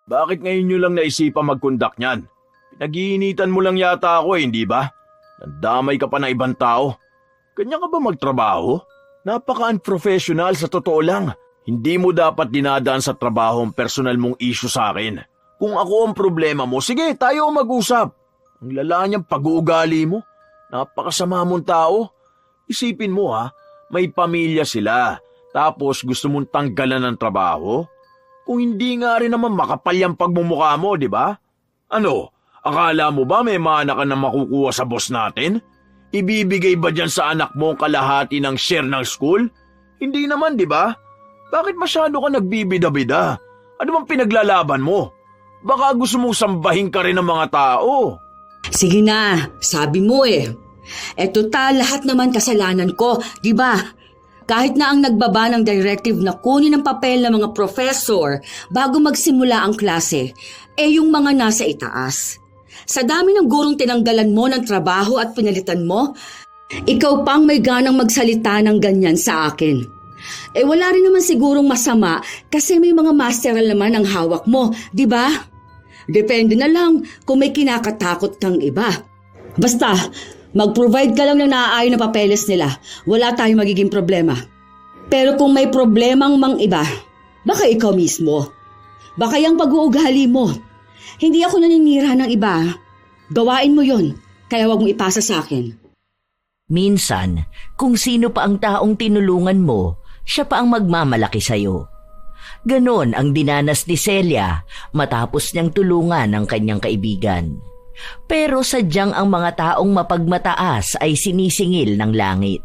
Bakit ngayon nyo lang naisipan mag-conduct niyan? Pinag-iinitan mo lang yata ako hindi ba? Nandamay ka pa ng ibang tao. Ganyan ka ba magtrabaho? Napaka-unprofessional sa totoo lang. Hindi mo dapat dinadaan sa trabaho ang personal mong issue sa akin. Kung ako ang problema mo, sige tayo mag-usap. Ang lala niyang pag-uugali mo. Napakasama mong tao. Isipin mo may pamilya sila. Tapos gusto mong tanggalan ng trabaho? Kung hindi nga rin naman makapal yung pagmumukha mo, di ba? Ano, akala mo ba may mana ka na makukuha sa boss natin? Ibibigay ba dyan sa anak mo ang kalahati ng share ng school? Hindi naman, di ba? Bakit masyado ka nagbibida-bida? Ano bang pinaglalaban mo? Baka gusto mong sambahin ka rin ng mga tao. Sige na, sabi mo eh. Total, lahat naman kasalanan ko, di ba? Kahit na ang nagbaba ng directive na kunin ang papel ng mga professor bago magsimula ang klase, yung mga nasa itaas. Sa dami ng gurong tinanggalan mo ng trabaho at pinalitan mo, ikaw pang may ganang magsalita ng ganyan sa akin. Wala rin naman sigurong masama kasi may mga masteral naman ang hawak mo, di ba? Depende na lang kung may kinakatakot kang iba. Basta, mag-provide ka lang ng naaayon na papeles nila. Wala tayong magiging problema. Pero kung may problemang mang iba, baka ikaw mismo. Baka yung pag-uugali mo. Hindi ako naninira ng iba. Gawain mo yon, kaya wag mo ipasa sa akin. Minsan, kung sino pa ang taong tinulungan mo, siya pa ang magmamalaki sa'yo. Ganon ang dinanas ni Celia matapos niyang tulungan ang kanyang kaibigan. Pero sadyang ang mga taong mapagmataas ay sinisingil ng langit.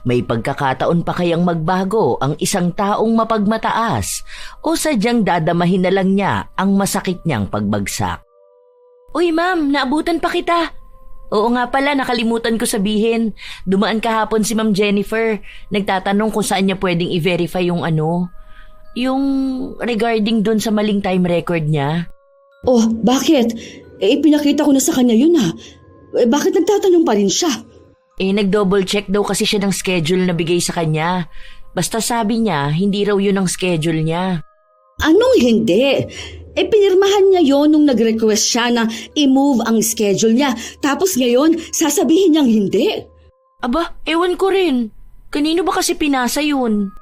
May pagkakataon pa kayang magbago ang isang taong mapagmataas o sadyang dadamahin na lang niya ang masakit niyang pagbagsak. Uy ma'am, naabutan pa kita. Oo nga pala, nakalimutan ko sabihin. Dumaan kahapon si Ma'am Jennifer. Nagtatanong kung saan niya pwedeng i-verify yung yung regarding doon sa maling time record niya. Oh, bakit? Pinakita ko na sa kanya yun bakit nagtatanong pa rin siya? Nag-double check daw kasi siya ng schedule na bigay sa kanya. Basta sabi niya, hindi raw yun ang schedule niya. Anong hindi? Pinirmahan niya yon nung nag-request siya na i-move ang schedule niya. Tapos ngayon, sasabihin niyang hindi. Aba, ewan ko rin. Kanino ba kasi pinasa yun?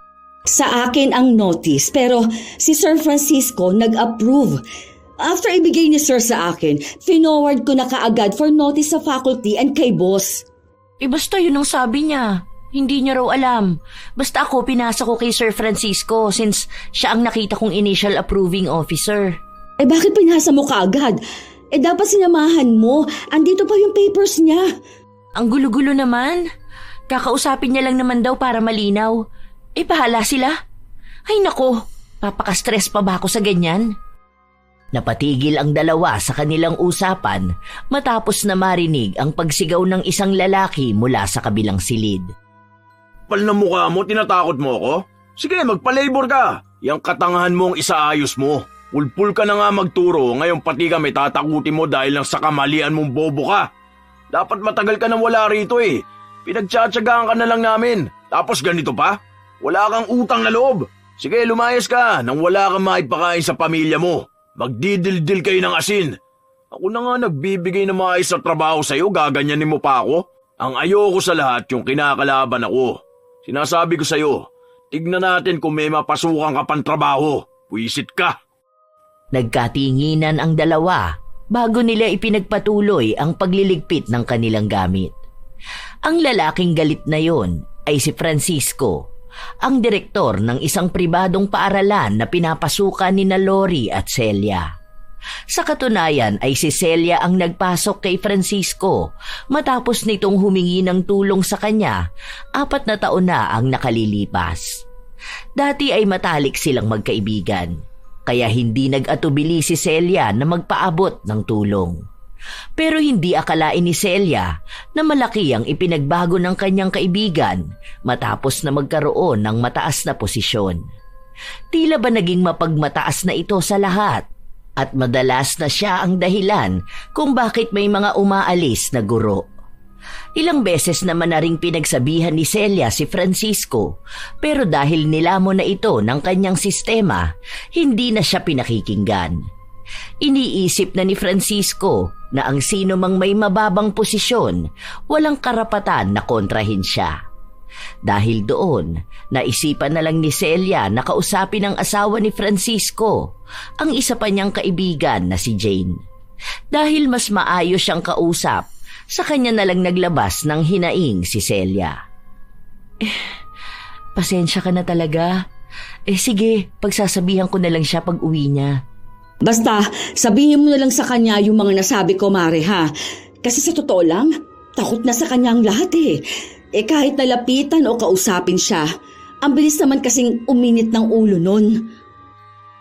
Sa akin ang notice, pero si Sir Francisco nag-approve. After ibigay ni Sir sa akin, finoward ko na kaagad for notice sa faculty and kay boss. Basta yun ang sabi niya. Hindi niya raw alam. Basta ako pinasa ko kay Sir Francisco since siya ang nakita kong initial approving officer. Bakit pinasa mo kaagad? Dapat sinamahan mo. Andito pa yung papers niya. Ang gulo-gulo naman. Kakausapin niya lang naman daw para malinaw. Bahala sila. Ay nako, papaka-stress pa ba ako sa ganyan? Napatigil ang dalawa sa kanilang usapan matapos na marinig ang pagsigaw ng isang lalaki mula sa kabilang silid. Pal na mukha mo, tinatakot mo ako? Sige, magpa-labor ka. Yang katangahan mong isaayos mo. Pulpul ka na nga magturo, ngayon pati kami tatakutin mo dahil lang sa kamalian mong bobo ka. Dapat matagal ka nang wala rito Pinagtsatsagaan ka na lang namin. Tapos ganito pa? Wala kang utang na loob. Sige, lumayas ka nang wala kang maipakain sa pamilya mo. Magdidildil kayo ng asin. Ako na nga nagbibigay ng maayos sa trabaho sa'yo, gaganyanin mo pa ako? Ang ayoko sa lahat yung kinakalaban ako. Sinasabi ko sa'yo, tignan natin kung may mapasukan ka pang trabaho. Puwisit ka. Nagkatinginan ang dalawa bago nila ipinagpatuloy ang pagliligpit ng kanilang gamit. Ang lalaking galit na yon ay si Francisco, ang direktor ng isang pribadong paaralan na pinapasukan ni Lori at Celia. Sa katunayan ay si Celia ang nagpasok kay Francisco matapos nitong humingi ng tulong sa kanya 4 na taon na ang nakalilipas. Dati ay matalik silang magkaibigan, kaya hindi nag-atubili si Celia na magpaabot ng tulong. Pero hindi akalain ni Celia na malaki ang ipinagbago ng kanyang kaibigan matapos na magkaroon ng mataas na posisyon. Tila ba naging mapagmataas na ito sa lahat at madalas na siya ang dahilan kung bakit may mga umaalis na guro. Ilang beses naman na ring pinagsabihan ni Celia si Francisco, pero dahil nilamon na ito ng kanyang sistema, hindi na siya pinakikinggan. Iniisip na ni Francisco na ang sino mang may mababang posisyon, walang karapatan na kontrahin siya. Dahil doon, naisipan na lang ni Celia na kausapin ang asawa ni Francisco, ang isa pa niyang kaibigan na si Jane. Dahil mas maayos siyang kausap, sa kanya na lang naglabas ng hinaing si Celia. Pasensya ka na talaga. Sige, pagsasabihan ko na lang siya pag uwi niya. Basta, sabihin mo na lang sa kanya yung mga nasabi ko, Mare, ha? Kasi sa totoo lang, takot na sa kanya ang lahat eh. Kahit nalapitan o kausapin siya, ang bilis naman kasing uminit ng ulo nun.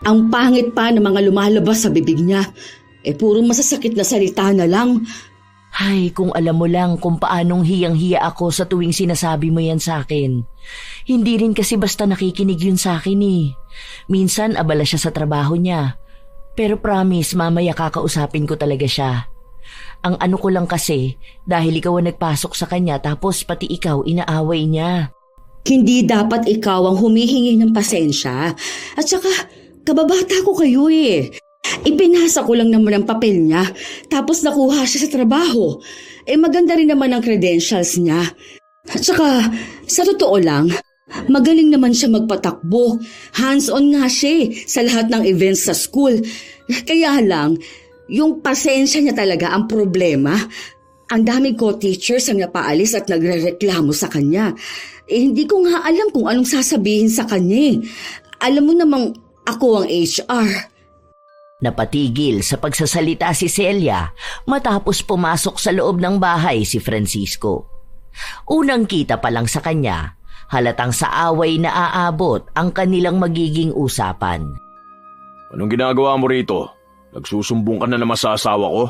Ang pangit pa ng mga lumalabas sa bibig niya. Puro masasakit na salita na lang. Ay, kung alam mo lang kung paanong hiyang-hiya ako sa tuwing sinasabi mo yan sa akin. Hindi rin kasi basta nakikinig yun sa akin eh. Minsan abala siya sa trabaho niya. Pero promise, mamaya kakausapin ko talaga siya. Ang ano ko lang kasi, dahil ikaw ang nagpasok sa kanya tapos pati ikaw inaaway niya. Hindi dapat ikaw ang humihingi ng pasensya. At saka, kababata ko kayo eh. Ipinasa ko lang naman ang papel niya, tapos nakuha siya sa trabaho. Maganda rin naman ang credentials niya. At saka, sa totoo lang, magaling naman siya magpatakbo. Hands-on nga siya sa lahat ng events sa school. Kaya lang, yung pasensya niya talaga ang problema. Ang dami ko teachers ang napaalis at nagrereklamo sa kanya. Hindi ko nga alam kung anong sasabihin sa kanya. Alam mo namang ako ang HR. Napatigil sa pagsasalita si Celia matapos pumasok sa loob ng bahay si Francisco. Unang kita pa lang sa kanya, halatang sa away na aabot ang kanilang magiging usapan. Anong ginagawa mo rito? Nagsusumbong ka na naman sa asawa ko?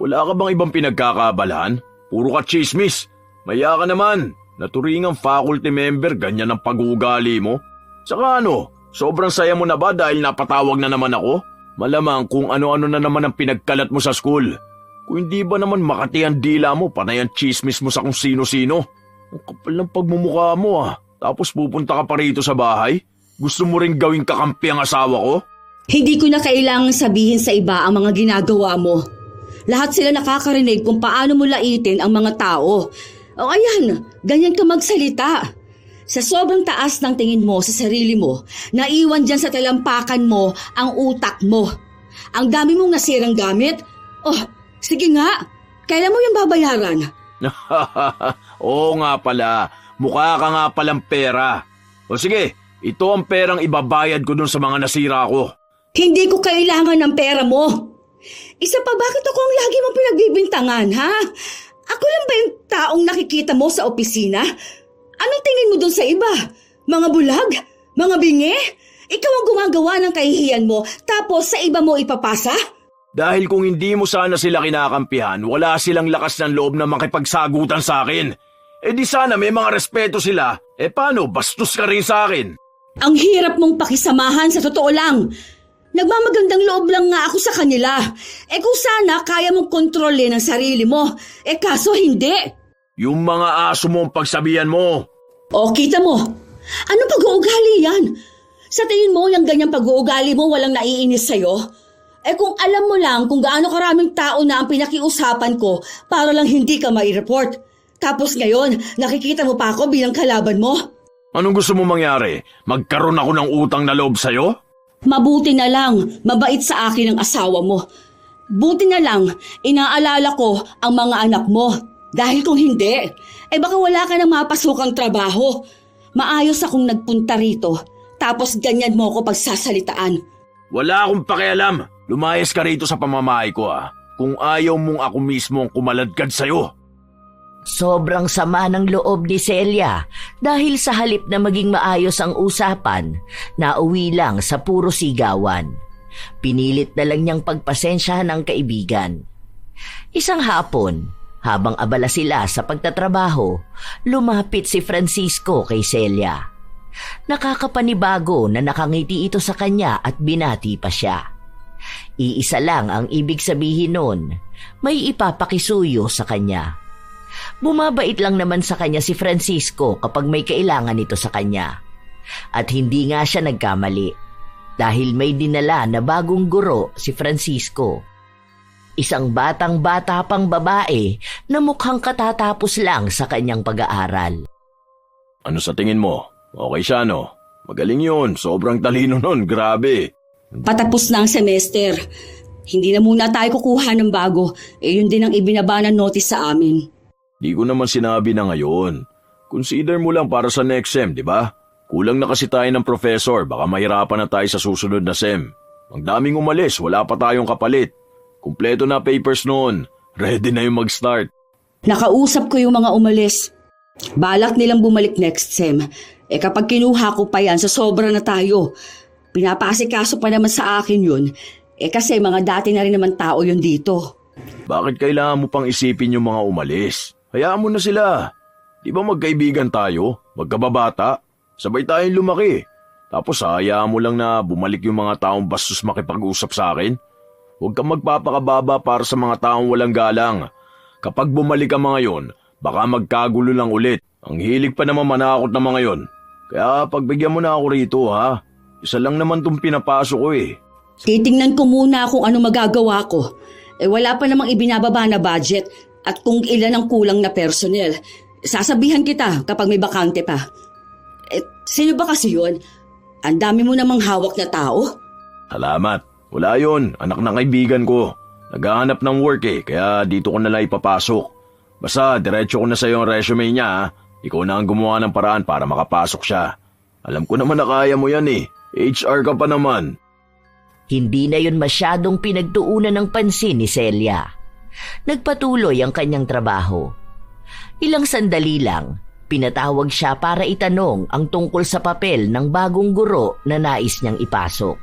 Wala ka bang ibang pinagkakaabalahan? Puro ka chismis. Maya ka naman. Naturingang faculty member, ganyan ang pag-uugali mo. Saka ano, sobrang saya mo na ba dahil napatawag na naman ako? Malamang kung ano-ano na naman ang pinagkalat mo sa school. Kung hindi ba naman makati ang dila mo, panay ang chismis mo sa kung sino-sino. Ang kapal ng pagmumukha mo ah. Tapos pupunta ka pa rito sa bahay? Gusto mo rin gawing kakampi ang asawa ko? Hindi ko na kailangang sabihin sa iba ang mga ginagawa mo. Lahat sila nakakarinig kung paano mo laitin ang mga tao. O ayan, ganyan ka magsalita. Sa sobrang taas ng tingin mo sa sarili mo, naiwan dyan sa talampakan mo ang utak mo. Ang dami mong nasirang gamit. Oh, sige nga, kailan mo yung babayaran? Oo nga pala, mukha ka nga palang pera. O sige, ito ang perang ibabayad ko dun sa mga nasira ko. Hindi ko kailangan ng pera mo. Isa pa, bakit ako ang lagi mong pinagbibintangan, ha? Ako lang ba yung taong nakikita mo sa opisina? Anong tingin mo dun sa iba? Mga bulag? Mga bingi? Ikaw ang gumagawa ng kahihiyan mo, tapos sa iba mo ipapasa? Dahil kung hindi mo sana sila kinakampihan, wala silang lakas ng loob na makipagsagutan sa akin. Di sana may mga respeto sila. Paano, bastos ka rin sa akin? Ang hirap mong pakisamahan sa totoo lang. Nagmamagandang loob lang nga ako sa kanila. Kung sana kaya mong kontrolin ang sarili mo, kaso hindi. Yung mga aso mo ang pagsabihan mo. O, kita mo. Ano pag-uugali yan? Sa tingin mo, yung ganyang pag-uugali mo walang naiinis sa'yo? Kung alam mo lang kung gaano karaming tao na ang pinakiusapan ko para lang hindi ka mai-report. Tapos ngayon, nakikita mo pa ako bilang kalaban mo? Anong gusto mo mangyari? Magkaroon ako ng utang na loob sa'yo? Mabuti na lang, mabait sa akin ang asawa mo. Buti na lang, inaalala ko ang mga anak mo. Dahil kung hindi, baka wala ka nang mapasukang trabaho. Maayos akong nagpunta rito, tapos ganyan mo ako pagsasalitaan. Wala akong pakialam. Lumayas ka rito sa pamamahay ko ah. Kung ayaw mong ako mismo ang kumaladkad sa'yo. Sobrang sama ng loob ni Celia dahil sa halip na maging maayos ang usapan, nauwi lang sa puro sigawan. Pinilit na lang niyang pagpasensyahan ang kaibigan. Isang hapon, habang abala sila sa pagtatrabaho, lumapit si Francisco kay Celia. Nakakapanibago na nakangiti ito sa kanya at binati pa siya. Iisa lang ang ibig sabihin nun, may ipapakisuyo sa kanya. Bumabait lang naman sa kanya si Francisco kapag may kailangan ito sa kanya. At hindi nga siya nagkamali. dahil may dinala na bagong guro si Francisco. Isang batang-bata pang babae na mukhang katatapos lang sa kanyang pag-aaral. Ano sa tingin mo? Okay siya, no? Magaling yun. Sobrang talino nun. Grabe. Patapos na ang semester. Hindi na muna tayo kukuha ng bago. Yun din ang ibinaba ng notice sa amin. Di ko naman sinabi na ngayon. Consider mo lang para sa next SEM, di ba? Kulang na kasi tayo ng professor. Baka mahirapan na tayo sa susunod na SEM. Ang daming umalis. Wala pa tayong kapalit. Kumpleto na papers noon. Ready na yung mag-start. Nakausap ko yung mga umalis. Balak nilang bumalik next SEM. Kapag kinuha ko pa yan, sa sobra na tayo. Pinapasikaso pa naman sa akin yun. Kasi mga dati na rin naman tao yun dito. Bakit kailangan mo pang isipin yung mga umalis? Hayaan mo na sila. Di ba magkaibigan tayo? Magkababata? Sabay tayong lumaki. Tapos hayaan mo lang na bumalik yung mga taong bastos makipag-usap sa akin? Huwag kang magpapakababa para sa mga taong walang galang. Kapag bumalik ang mga yon, baka magkagulo lang ulit. Ang hilig pa naman manakot ng mga yon. Kaya pagbigyan mo na ako rito, ha? Isa lang naman tong pinapasok ko eh. Titingnan ko muna kung ano magagawa ko. Wala pa namang ibinababa na budget at kung ilan ang kulang na personnel. Sasabihan kita kapag may bakante pa. Sino ba kasi yun? Ang dami mo namang hawak na tao. Salamat. Wala yun. Anak ng kaibigan ko. Naghahanap ng work eh, kaya dito ko nalang ipapasok. Basta, diretso ko na sa'yo ang resume niya, ha? Ikaw na ang gumawa ng paraan para makapasok siya. Alam ko naman na kaya mo yan eh. HR ka pa naman. Hindi na yun masyadong pinagtuunan ng pansin ni Celia. Nagpatuloy ang kanyang trabaho. Ilang sandali lang, pinatawag siya para itanong ang tungkol sa papel ng bagong guro na nais niyang ipasok.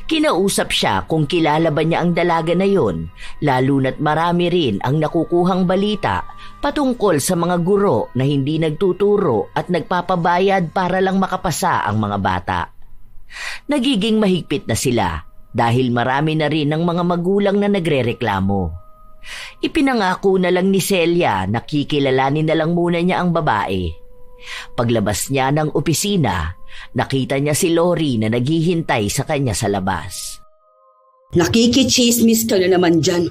Kinausap siya kung kilala ba niya ang dalaga na yon, lalo na't marami rin ang nakukuhang balita patungkol sa mga guro na hindi nagtuturo at nagpapabayad para lang makapasa ang mga bata. Nagiging mahigpit na sila dahil marami na rin ng mga magulang na nagrereklamo. Ipinangako na lang ni Celia na kikilalanin na lang muna niya ang babae. Paglabas niya ng opisina, nakita niya si Lori na naghihintay sa kanya sa labas. Nakikichismis ka na naman dyan.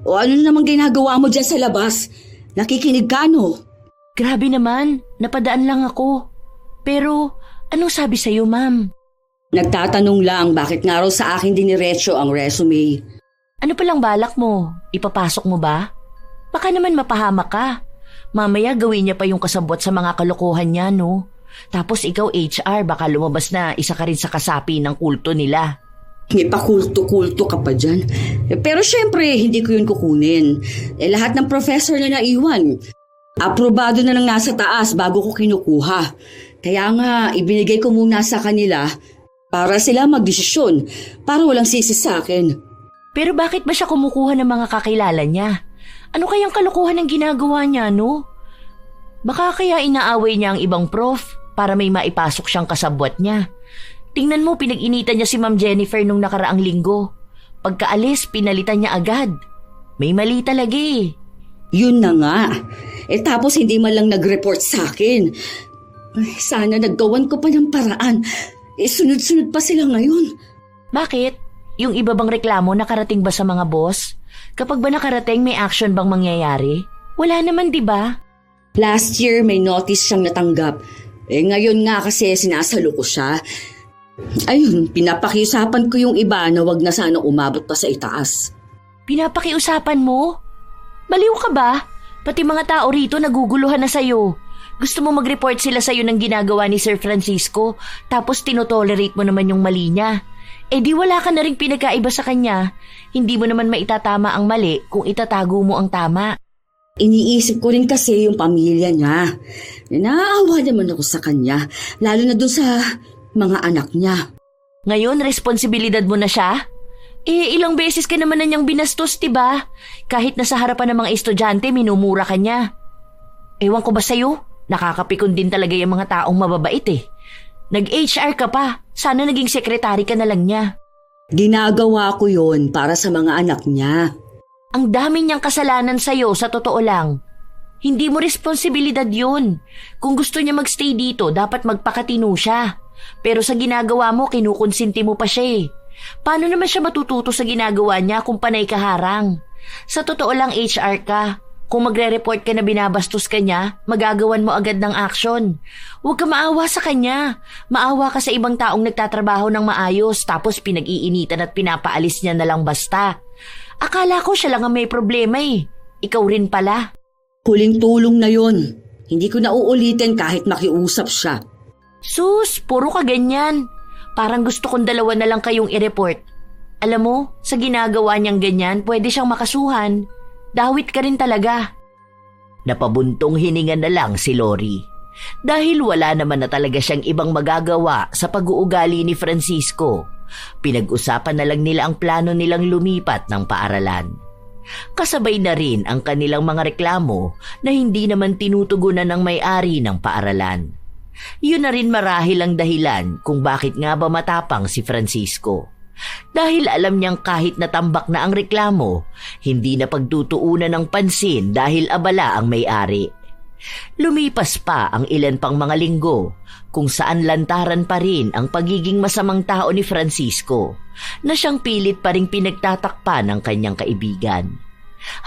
O ano na naman ginagawa mo dyan sa labas? Nakikinig ka, no? Grabe naman, napadaan lang ako. Pero anong sabi sa'yo, ma'am? Nagtatanong lang bakit nga raw sa akin diniretso ang resume. Ano palang balak mo? Ipapasok mo ba? Baka naman mapahamak ka. Mamaya gawin niya pa yung kasabot sa mga kalokohan niya, no? Tapos ikaw HR, baka lumabas na isa ka rin sa kasapi ng kulto nila. May pakulto-kulto ka pa dyan. Pero syempre, hindi ko yun kukunin. Lahat ng professor na naiwan, aprobado na lang nasa taas bago ko kinukuha. Kaya nga, ibinigay ko muna sa kanila para sila magdesisyon, para walang sisi sa akin. Pero bakit ba siya kumukuha ng mga kakilala niya? Ano kayang kalokohan ang ginagawa niya, no? Baka kaya inaaway niya ang ibang prof para may maipasok siyang kasabwat niya. Tingnan mo, pinag-initan niya si Ma'am Jennifer nung nakaraang linggo. Pagkaalis, pinalitan niya agad. May mali talaga eh. Yun na nga. Tapos hindi man lang nag-report sa akin. Sana naggawan ko pa ng paraan. Sunod-sunod pa sila ngayon. Bakit? Yung iba bang reklamo nakarating ba sa mga boss? Kapag ba nakarating, may action bang mangyayari? Wala naman, di ba? Last year, may notice siyang natanggap. Ngayon nga kasi sinasalo ko siya. Ayun, pinapakiusapan ko yung iba na wag na sana umabot pa sa itaas. Pinapakiusapan mo? Baliw ka ba? Pati mga tao rito naguguluhan na sa'yo. Gusto mo mag-report sila sa'yo ng ginagawa ni Sir Francisco, tapos tinotolerate mo naman yung mali niya. Di wala ka na rin pinagkaiba sa kanya. Hindi mo naman maitatama ang mali kung itatago mo ang tama. Iniisip ko rin kasi yung pamilya niya. Naaawa naman ako sa kanya, lalo na dun sa mga anak niya. Ngayon, responsibilidad mo na siya? Ilang beses ka naman na niyang binastos, diba? Kahit nasa harapan ng mga estudyante, minumura ka niya. Ewan ko ba sa'yo? Nakakapikon din talaga yung mga taong mababait eh. Nag-HR ka pa. Sana naging sekretary ka na lang niya. Ginagawa ko yon para sa mga anak niya. Ang dami niyang kasalanan sa'yo, sa totoo lang. Hindi mo responsibilidad yun. Kung gusto niya magstay dito, dapat magpakatino siya. Pero sa ginagawa mo, kinukonsinti mo pa siya eh. Paano naman siya matututo sa ginagawa niya kung panay kaharang? Sa totoo lang HR ka. Kung magre-report ka na binabastos ka niya, magagawan mo agad ng action. Huwag ka maawa sa kanya. Maawa ka sa ibang taong nagtatrabaho ng maayos tapos pinag-iinitan at pinapaalis niya na lang basta. Akala ko siya lang ang may problema eh. Ikaw rin pala. Huling tulong na yon. Hindi ko na uulitin kahit makiusap siya. Sus, puro ka ganyan. Parang gusto kong dalawa na lang kayong i-report. Alam mo, sa ginagawa niyang ganyan, pwede siyang makasuhan. Dawit ka rin talaga. Napabuntong hininga na lang si Lori. Dahil wala naman na talaga siyang ibang magagawa sa pag-uugali ni Francisco, pinag-usapan na lang nila ang plano nilang lumipat ng paaralan. Kasabay na rin ang kanilang mga reklamo na hindi naman tinutugunan ng may-ari ng paaralan. Yun na rin marahil ang dahilan kung bakit nga ba matapang si Francisco. Dahil alam niyang kahit natambak na ang reklamo, hindi na pagtutuunan ng pansin dahil abala ang may-ari. Lumipas pa ang ilan pang mga linggo kung saan lantaran pa rin ang pagiging masamang tao ni Francisco na siyang pilit pa ring pinagtatakpan ng kanyang kaibigan.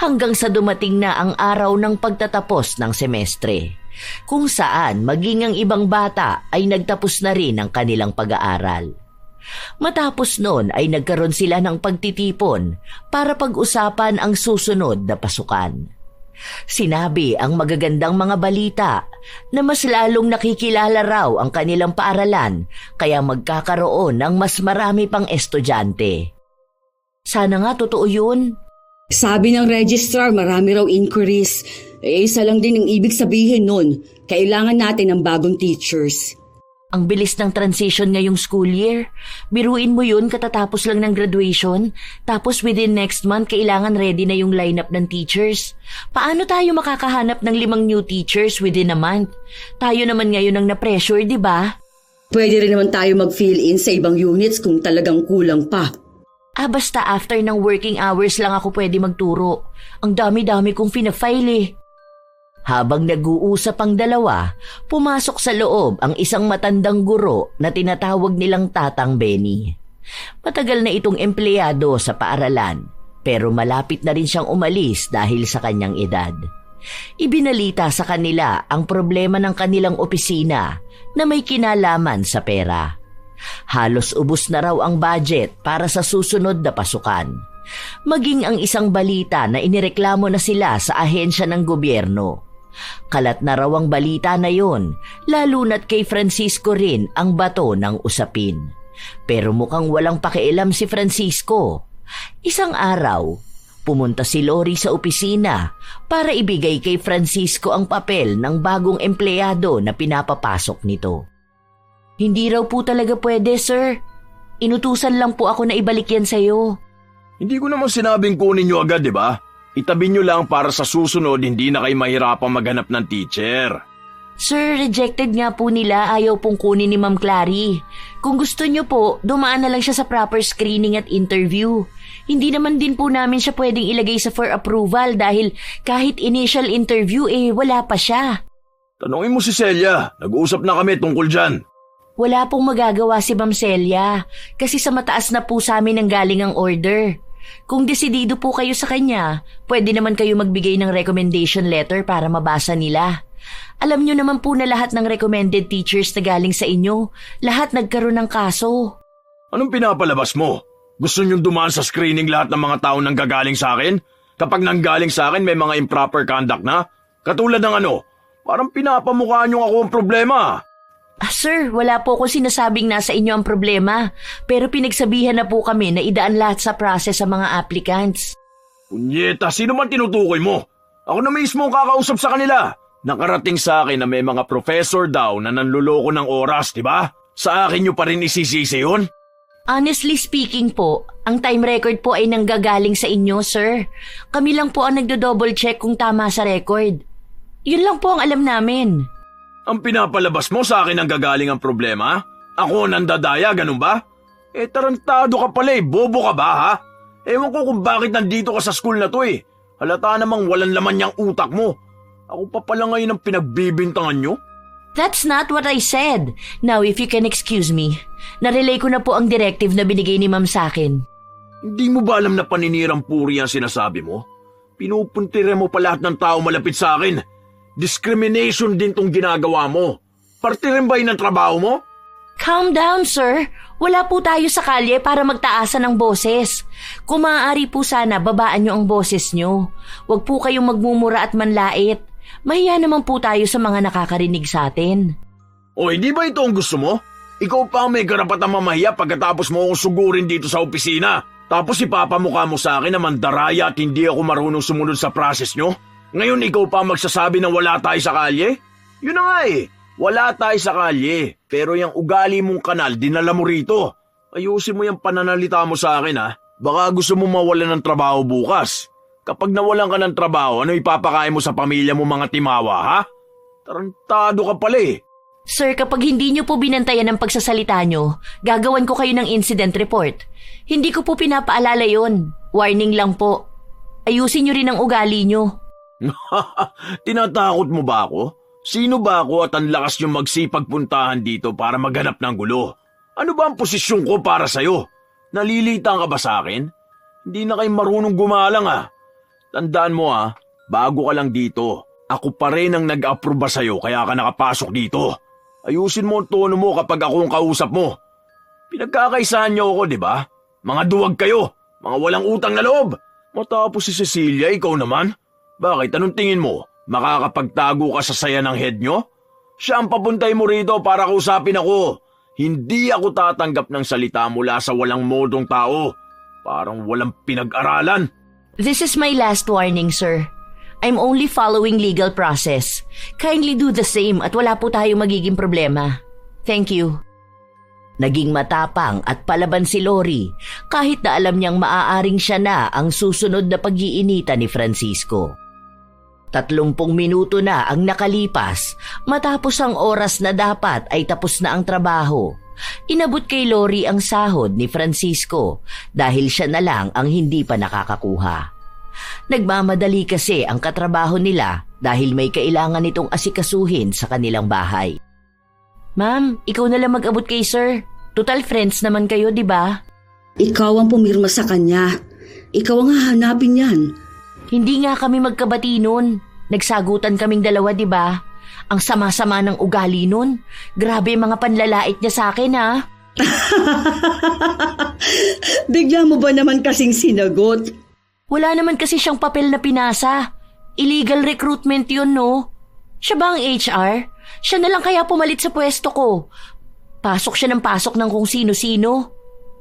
Hanggang sa dumating na ang araw ng pagtatapos ng semestre, kung saan maging ang ibang bata ay nagtapos na rin ang kanilang pag-aaral. Matapos noon ay nagkaroon sila ng pagtitipon para pag-usapan ang susunod na pasukan. Sinabi ang magagandang mga balita na mas lalong nakikilala raw ang kanilang paaralan kaya magkakaroon ng mas marami pang estudyante. Sana nga totoo yun. Sabi ng registrar, marami raw inquiries. Isa lang din ang ibig sabihin nun. Kailangan natin ng bagong teachers. Ang bilis ng transition ngayong school year. Biruin mo yun katatapos lang ng graduation, tapos within next month kailangan ready na yung lineup ng teachers. Paano tayo makakahanap ng 5 new teachers within a month? Tayo naman ngayon ang na-pressure, di ba? Pwede rin naman tayo mag-fill in sa ibang units kung talagang kulang pa. Basta after ng working hours lang ako pwede magturo. Ang dami-dami kong fina-file eh. Habang nag-uusap ang dalawa, pumasok sa loob ang isang matandang guro na tinatawag nilang Tatang Benny. Matagal na itong empleyado sa paaralan, pero malapit na rin siyang umalis dahil sa kanyang edad. Ibinalita sa kanila ang problema ng kanilang opisina na may kinalaman sa pera. Halos ubos na raw ang budget para sa susunod na pasukan. Maging ang isang balita na inireklamo na sila sa ahensya ng gobyerno. Kalat na raw ang balita na yon, lalo na't kay Francisco rin ang bato ng usapin. Pero mukhang walang pakialam si Francisco. Isang araw, pumunta si Lori sa opisina para ibigay kay Francisco ang papel ng bagong empleyado na pinapapasok nito. Hindi raw po talaga pwede, sir. Inutusan lang po ako na ibalik yan sa'yo. Hindi ko naman sinabing kunin nyo agad, di ba? Itabi nyo lang para sa susunod hindi na kayo mahirapang maghanap ng teacher. Sir, rejected nga po nila, ayaw pong kunin ni Ma'am Clary. Kung gusto nyo po, dumaan na lang siya sa proper screening at interview. Hindi naman din po namin siya pwedeng ilagay sa for approval dahil kahit initial interview wala pa siya. Tanungin mo si Celia, nag-uusap na kami tungkol dyan. Wala pong magagawa si Ma'am Celia kasi sa mataas na po sa amin ang galing ang order. Kung desidido po kayo sa kanya, pwede naman kayo magbigay ng recommendation letter para mabasa nila. Alam nyo naman po na lahat ng recommended teachers na galing sa inyo, lahat nagkaroon ng kaso. Anong pinapalabas mo? Gusto nyong dumaan sa screening lahat ng mga tao nang gagaling sa akin? Kapag nanggaling sa akin may mga improper conduct na? Katulad ng ano? Parang pinapamukha nyo ako ang problema. Sir, wala po akong sinasabing nasa inyo ang problema. Pero pinagsabihan na po kami na idaan lahat sa process sa mga applicants. Punyeta, sino man tinutukoy mo? Ako na mismo ang kakausap sa kanila. Nakarating sa akin na may mga professor daw na nanluloko ng oras, di ba? Sa akin nyo pa rin isisisi yun? Honestly speaking po, ang time record po ay nanggagaling sa inyo, sir. Kami lang po ang nagdo-double check kung tama sa record. Yun lang po ang alam namin. Ang pinapalabas mo sa akin ang gagaling ang problema? Ako nandadaya, ganun ba? Tarantado ka pala bobo ka ba ha? Ewan ko kung bakit nandito ka sa school na to Halata namang walang laman niyang utak mo. Ako pa pala ngayon ang pinagbibintangan nyo? That's not what I said. Now, if you can excuse me, narelay ko na po ang directive na binigay ni ma'am sa akin. Hindi mo ba alam na paninirang puri ang sinasabi mo? Pinupuntire mo pa lahat ng tao malapit sa akin. Discrimination din tong ginagawa mo. Parte rin ba yun ng trabaho mo? Calm down, sir. Wala po tayo sa kalye para magtaasan ng boses. Kung maaari po sana, babaan nyo ang boses nyo. Huwag po kayong magmumura at manlait. Mahiya naman po tayo sa mga nakakarinig sa atin. O hindi ba ito ang gusto mo? Ikaw pa ang may karapatang mamahiya pagkatapos mo akong sugurin dito sa opisina. Tapos ipapamukha mo sa akin na mandaraya at hindi ako marunong sumunod sa process nyo? Ngayon ikaw pa ang magsasabi na wala tayo sa kalye? Yun na nga eh. Wala tayo sa kalye, pero yung ugali mong kanal, dinala mo rito. Ayusin mo yung pananalita mo sa akin ha. Baka gusto mo mawalan ng trabaho bukas. Kapag nawalan ka ng trabaho, ano ipapakain mo sa pamilya mo mga timawa ha? Tarantado ka pala eh. Sir, kapag hindi nyo po binantayan ang pagsasalita nyo, gagawan ko kayo ng incident report. Hindi ko po pinapaalala yon. Warning lang po. Ayusin nyo rin ang ugali nyo. Tinatakot mo ba ako? Sino ba ako at ang lakas niyong magsipagpuntahan dito para maghanap ng gulo? Ano ba ang posisyon ko para sa'yo? Nalilitang ka ba sa akin? Hindi na kayo marunong gumalang ah. Tandaan mo ah, bago ka lang dito. Ako pa rin ang nag-aproba sa'yo kaya ka nakapasok dito. Ayusin mo ang tono mo kapag ako ang kausap mo. Pinagkakaisahan niyo ako, di ba? Mga duwag kayo, mga walang utang na loob. Matapos si Cecilia, ikaw naman. Bakit? Anong tingin mo? Makakapagtago ka sa saya ng head nyo? Siya ang papuntay mo rito para kausapin ako. Hindi ako tatanggap ng salita mula sa walang modong tao. Parang walang pinag-aralan. This is my last warning, sir. I'm only following legal process. Kindly do the same at wala po tayong magiging problema. Thank you. Naging matapang at palaban si Lori kahit na alam niyang maaaring siya na ang susunod na pag-iinita ni Francisco. 30 minuto na ang nakalipas matapos ang oras na dapat ay tapos na ang trabaho. Inabot kay Lori ang sahod ni Francisco dahil siya na lang ang hindi pa nakakakuha. Nagmamadali kasi ang katrabaho nila dahil may kailangan itong asikasuhin sa kanilang bahay. Ma'am, ikaw na lang mag-abot kay sir. Total friends naman kayo, di ba? Ikaw ang pumirma sa kanya. Ikaw ang hahanapin yan. Hindi nga kami magkabati nun. Nagsagutan kaming dalawa, di ba? Ang sama-sama ng ugali nun. Grabe mga panlalait niya sa akin, ha? Bigla mo ba naman kasing sinagot? Wala naman kasi siyang papel na pinasa. Illegal recruitment yun, no? Siya ba ang HR? Siya na lang kaya pumalit sa pwesto ko. Pasok siya ng pasok ng kung sino-sino.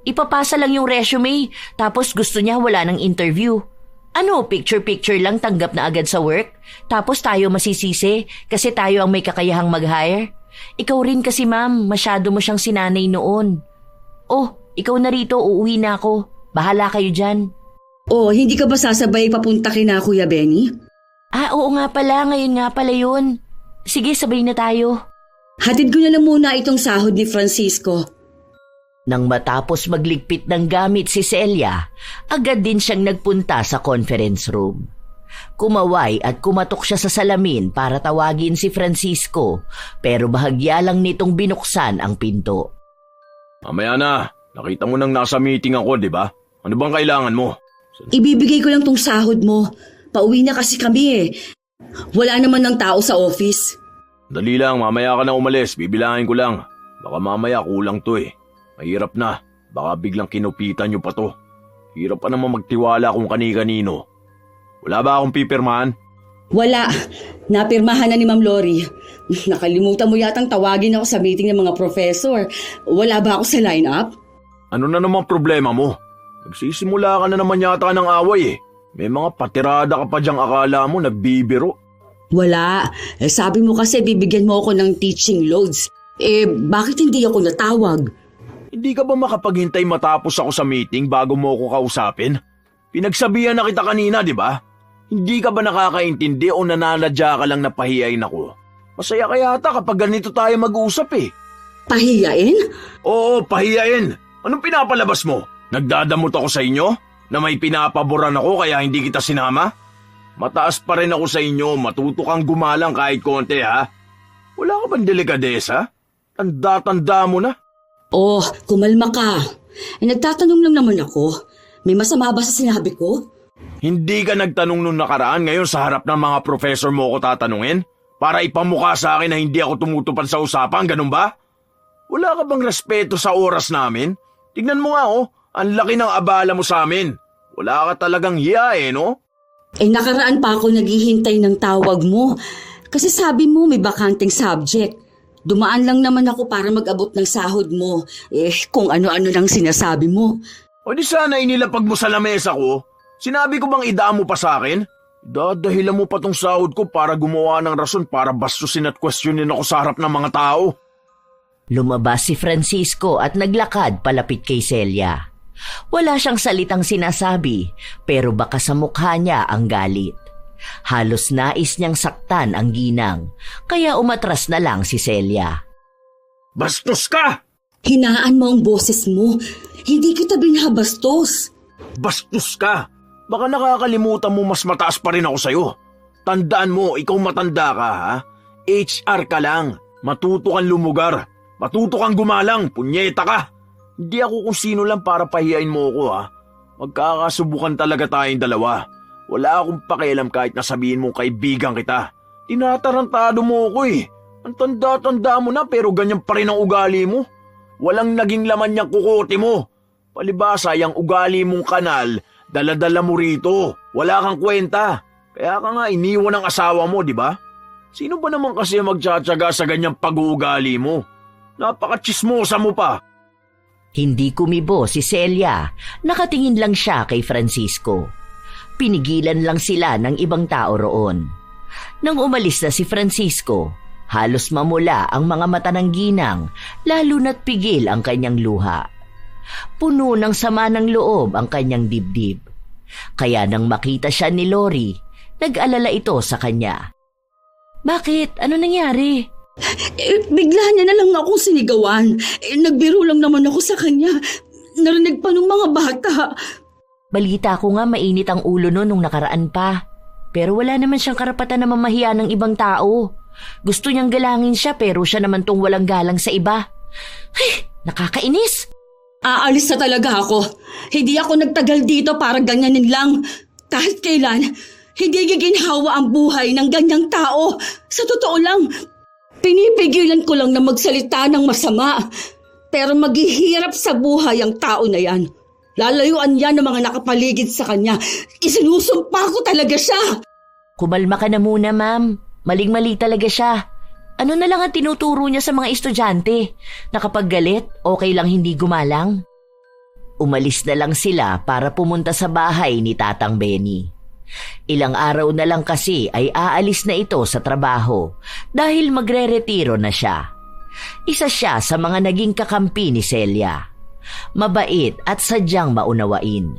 Ipapasa lang yung resume, tapos gusto niya wala ng interview. Ano, picture-picture lang tanggap na agad sa work? Tapos tayo masisisi kasi tayo ang may kakayahang mag-hire? Ikaw rin kasi ma'am, masyado mo siyang sinanay noon. Oh, ikaw na rito, uuwi na ako. Bahala kayo dyan. Oh, hindi ka ba sasabay papunta kina Kuya Benny? Ah, oo nga pala, ngayon nga pala yun. Sige, sabay na tayo. Hatid ko na lang muna itong sahod ni Francisco. Nang matapos magligpit ng gamit si Celia, agad din siyang nagpunta sa conference room. Kumaway at kumatok siya sa salamin para tawagin si Francisco, pero bahagya lang nitong binuksan ang pinto. Mamaya na, nakita mo nang nasa meeting ako, di ba? Ano bang kailangan mo? Ibibigay ko lang tong sahod mo. Pauwi na kasi kami eh. Wala naman ng tao sa office. Dali lang, mamaya ka na umalis, bibilangin ko lang. Baka mamaya kulang to eh. Mahirap na, baka biglang kinupitan nyo pa to. Hirap pa naman magtiwala kung kani-kanino. Wala ba akong pipirmahan? Wala. Napirmahan na ni Ma'am Lori. Nakalimutan mo yatang tawagin ako sa meeting ng mga professor. Wala ba ako sa lineup? Ano na namang problema mo? Nagsisimula ka na naman yata ng away eh. May mga patirada ka pa diyang akala mo nagbibiro. Wala. Sabi mo kasi bibigyan mo ako ng teaching loads. Bakit hindi ako natawag? Hindi ka ba makapaghintay matapos ako sa meeting bago mo ako kausapin? Pinagsabihan na kita kanina, di ba? Hindi ka ba nakakaintindi o nananadya ka lang na pahiyain ako? Masaya ka yata kapag ganito tayo mag-uusap eh. Pahiyain? Oo, pahiyain. Anong pinapalabas mo? Nagdadamot ako sa inyo? Na may pinapaboran ako kaya hindi kita sinama? Mataas pa rin ako sa inyo, matuto kang gumalang kahit konti ha? Wala ka bang delikadesa? Tanda-tanda mo na. Oh, kumalma ka. Nagtatanong lang naman ako. May masama ba sa sinabi ko? Hindi ka nagtanong nung nakaraan, ngayon sa harap ng mga professor mo ko tatanungin? Para ipamukha sa akin na hindi ako tumutupad sa usapan, ganun ba? Wala ka bang respeto sa oras namin? Tignan mo nga ang laki ng abala mo sa amin. Wala ka talagang hiya no? Nakaraan pa ako naghihintay ng tawag mo. Kasi sabi mo may bakanteng subject. Dumaan lang naman ako para mag-abot ng sahod mo. Kung ano-ano lang sinasabi mo. O di sana inilapag mo sa lamesa ko. Sinabi ko bang idaan mo pa sa akin? Dadahilan mo pa tong sahod ko para gumawa ng rason para bastusin at questionin ako sa harap ng mga tao. Lumabas si Francisco at naglakad palapit kay Celia. Wala siyang salitang sinasabi, pero baka sa mukha niya ang galit. Halos nais niyang saktan ang ginang, kaya umatras na lang si Celia. Bastos ka! Hinaan mo ang boses mo. Hindi kita binabastos. Bastos ka! Baka nakakalimutan mo mas mataas pa rin ako sa'yo. Tandaan mo, ikaw matanda ka ha? HR ka lang. Matuto kang lumugar. Matuto kang gumalang. Punyeta ka. Hindi ako kung sino lang para pahiyain mo ako ha. Magkakasubukan talaga tayong dalawa. Wala akong pakialam kahit nasabihin mong kaibigan kita. Tinatarantado mo ako Ang tanda-tanda mo na pero ganyan pa rin ang ugali mo. Walang naging laman niyang kukote mo. Palibasa yung ugali mong kanal, dala-dala mo rito. Wala kang kwenta. Kaya ka nga iniwan ng asawa mo, di ba? Sino ba naman kasi magtsatsaga sa ganyang pag-uugali mo? Napaka-chismosa mo pa. Hindi kumibo si Celia, nakatingin lang siya kay Francisco. Pinigilan lang sila ng ibang tao roon. Nang umalis na si Francisco, halos mamula ang mga mata ng ginang, lalo na't pigil ang kanyang luha. Puno ng sama ng loob ang kanyang dibdib. Kaya nang makita siya ni Lori, nag-alala ito sa kanya. Bakit? Ano nangyari? Bigla niya na lang akong sinigawan. Nagbiro lang naman ako sa kanya. Narinig pa ng mga bata. Balita ko nga mainit ang ulo nun nung nakaraan pa. Pero wala naman siyang karapatan na mamahiya ng ibang tao. Gusto niyang galangin siya pero siya naman tong walang galang sa iba. Ay, nakakainis! Aalis na talaga ako. Hindi ako nagtagal dito para ganyanin lang. Kahit kailan, hindi giginhawa ang buhay ng ganyang tao. Sa totoo lang, pinipigilan ko lang na magsalita ng masama. Pero maghihirap sa buhay ang tao na yan. Lalayuan niya ng mga nakapaligid sa kanya. Isinusumpa ko talaga siya. Kumalma ka na muna, ma'am. Maling-mali talaga siya. Ano na lang ang tinuturo niya sa mga estudyante? Na kapag galit, okay lang hindi gumalang? Umalis na lang sila para pumunta sa bahay ni Tatang Benny. Ilang araw na lang kasi ay aalis na ito sa trabaho dahil magre-retiro na siya. Isa siya sa mga naging kakampi ni Celia. Mabait at sadyang maunawain.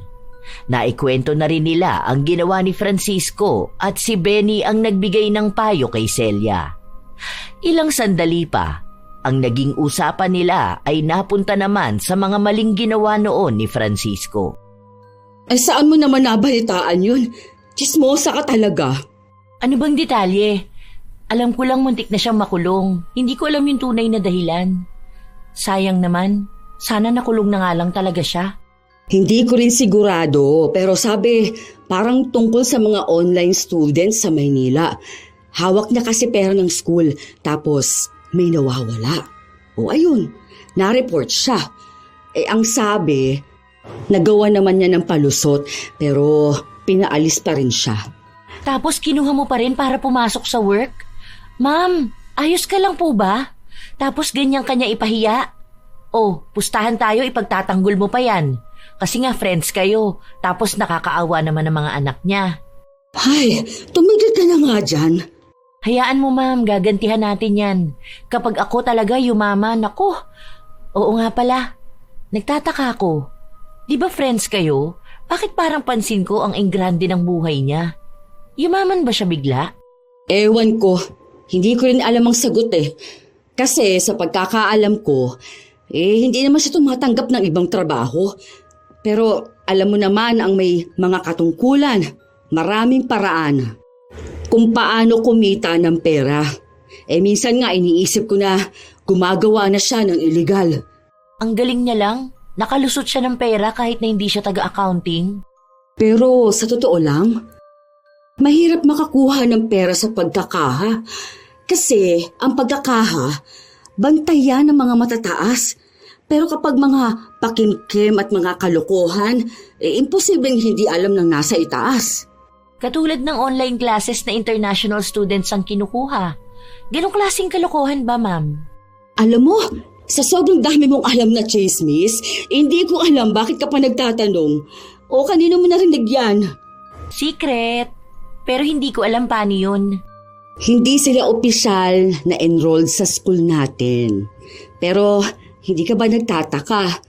Naikwento na rin nila ang ginawa ni Francisco at si Benny ang nagbigay ng payo kay Celia. Ilang sandali pa, ang naging usapan nila ay napunta naman sa mga maling ginawa noon ni Francisco. Saan mo naman nabalitaan yun? Chismosa ka talaga. Ano bang detalye? Alam ko lang muntik na siyang makulong. Hindi ko alam yung tunay na dahilan. Sayang naman. Sana nakulong na nga lang talaga siya. Hindi ko rin sigurado, pero sabi, parang tungkol sa mga online students sa Maynila. Hawak niya kasi pera ng school, tapos may nawawala. O ayun, na-report siya. Ang sabi, nagawa naman niya ng palusot, pero pinaalis pa rin siya. Tapos kinuha mo pa rin para pumasok sa work? Ma'am, ayos ka lang po ba? Tapos ganyan kanya ipahiya? Oh, pustahan tayo, ipagtatanggol mo pa yan. Kasi nga friends kayo, tapos nakakaawa naman ng mga anak niya. Ay, tumigil ka na nga dyan. Hayaan mo ma'am, gagantihan natin yan. Kapag ako talaga yumaman, ako. Oo nga pala, nagtataka ako. Di ba friends kayo? Bakit parang pansin ko ang ingrande ng buhay niya? Yumaman ba siya bigla? Ewan ko, hindi ko rin alam ang sagot Kasi sa pagkakaalam ko, hindi naman siya tumatanggap ng ibang trabaho. Pero alam mo naman ang may mga katungkulan, maraming paraan kung paano kumita ng pera. Minsan nga iniisip ko na gumagawa na siya ng illegal. Ang galing niya lang. Nakalusot siya ng pera kahit na hindi siya taga-accounting. Pero sa totoo lang, mahirap makakuha ng pera sa pagkakaha. Kasi ang pagkakaha, bantayan ng mga matataas. Pero kapag mga pakimkim at mga kalokohan, imposibleng hindi alam ng nasa itaas. Katulad ng online classes na international students ang kinukuha. Ganong klaseng kalokohan ba, ma'am? Alam mo, sa sobrang dami mong alam na chismis, hindi ko alam bakit ka pa nagtatanong. O kanino mo narinig yan? Secret. Pero hindi ko alam paano yun. Hindi sila opisyal na enrolled sa school natin. Pero hindi ka ba nagtataka?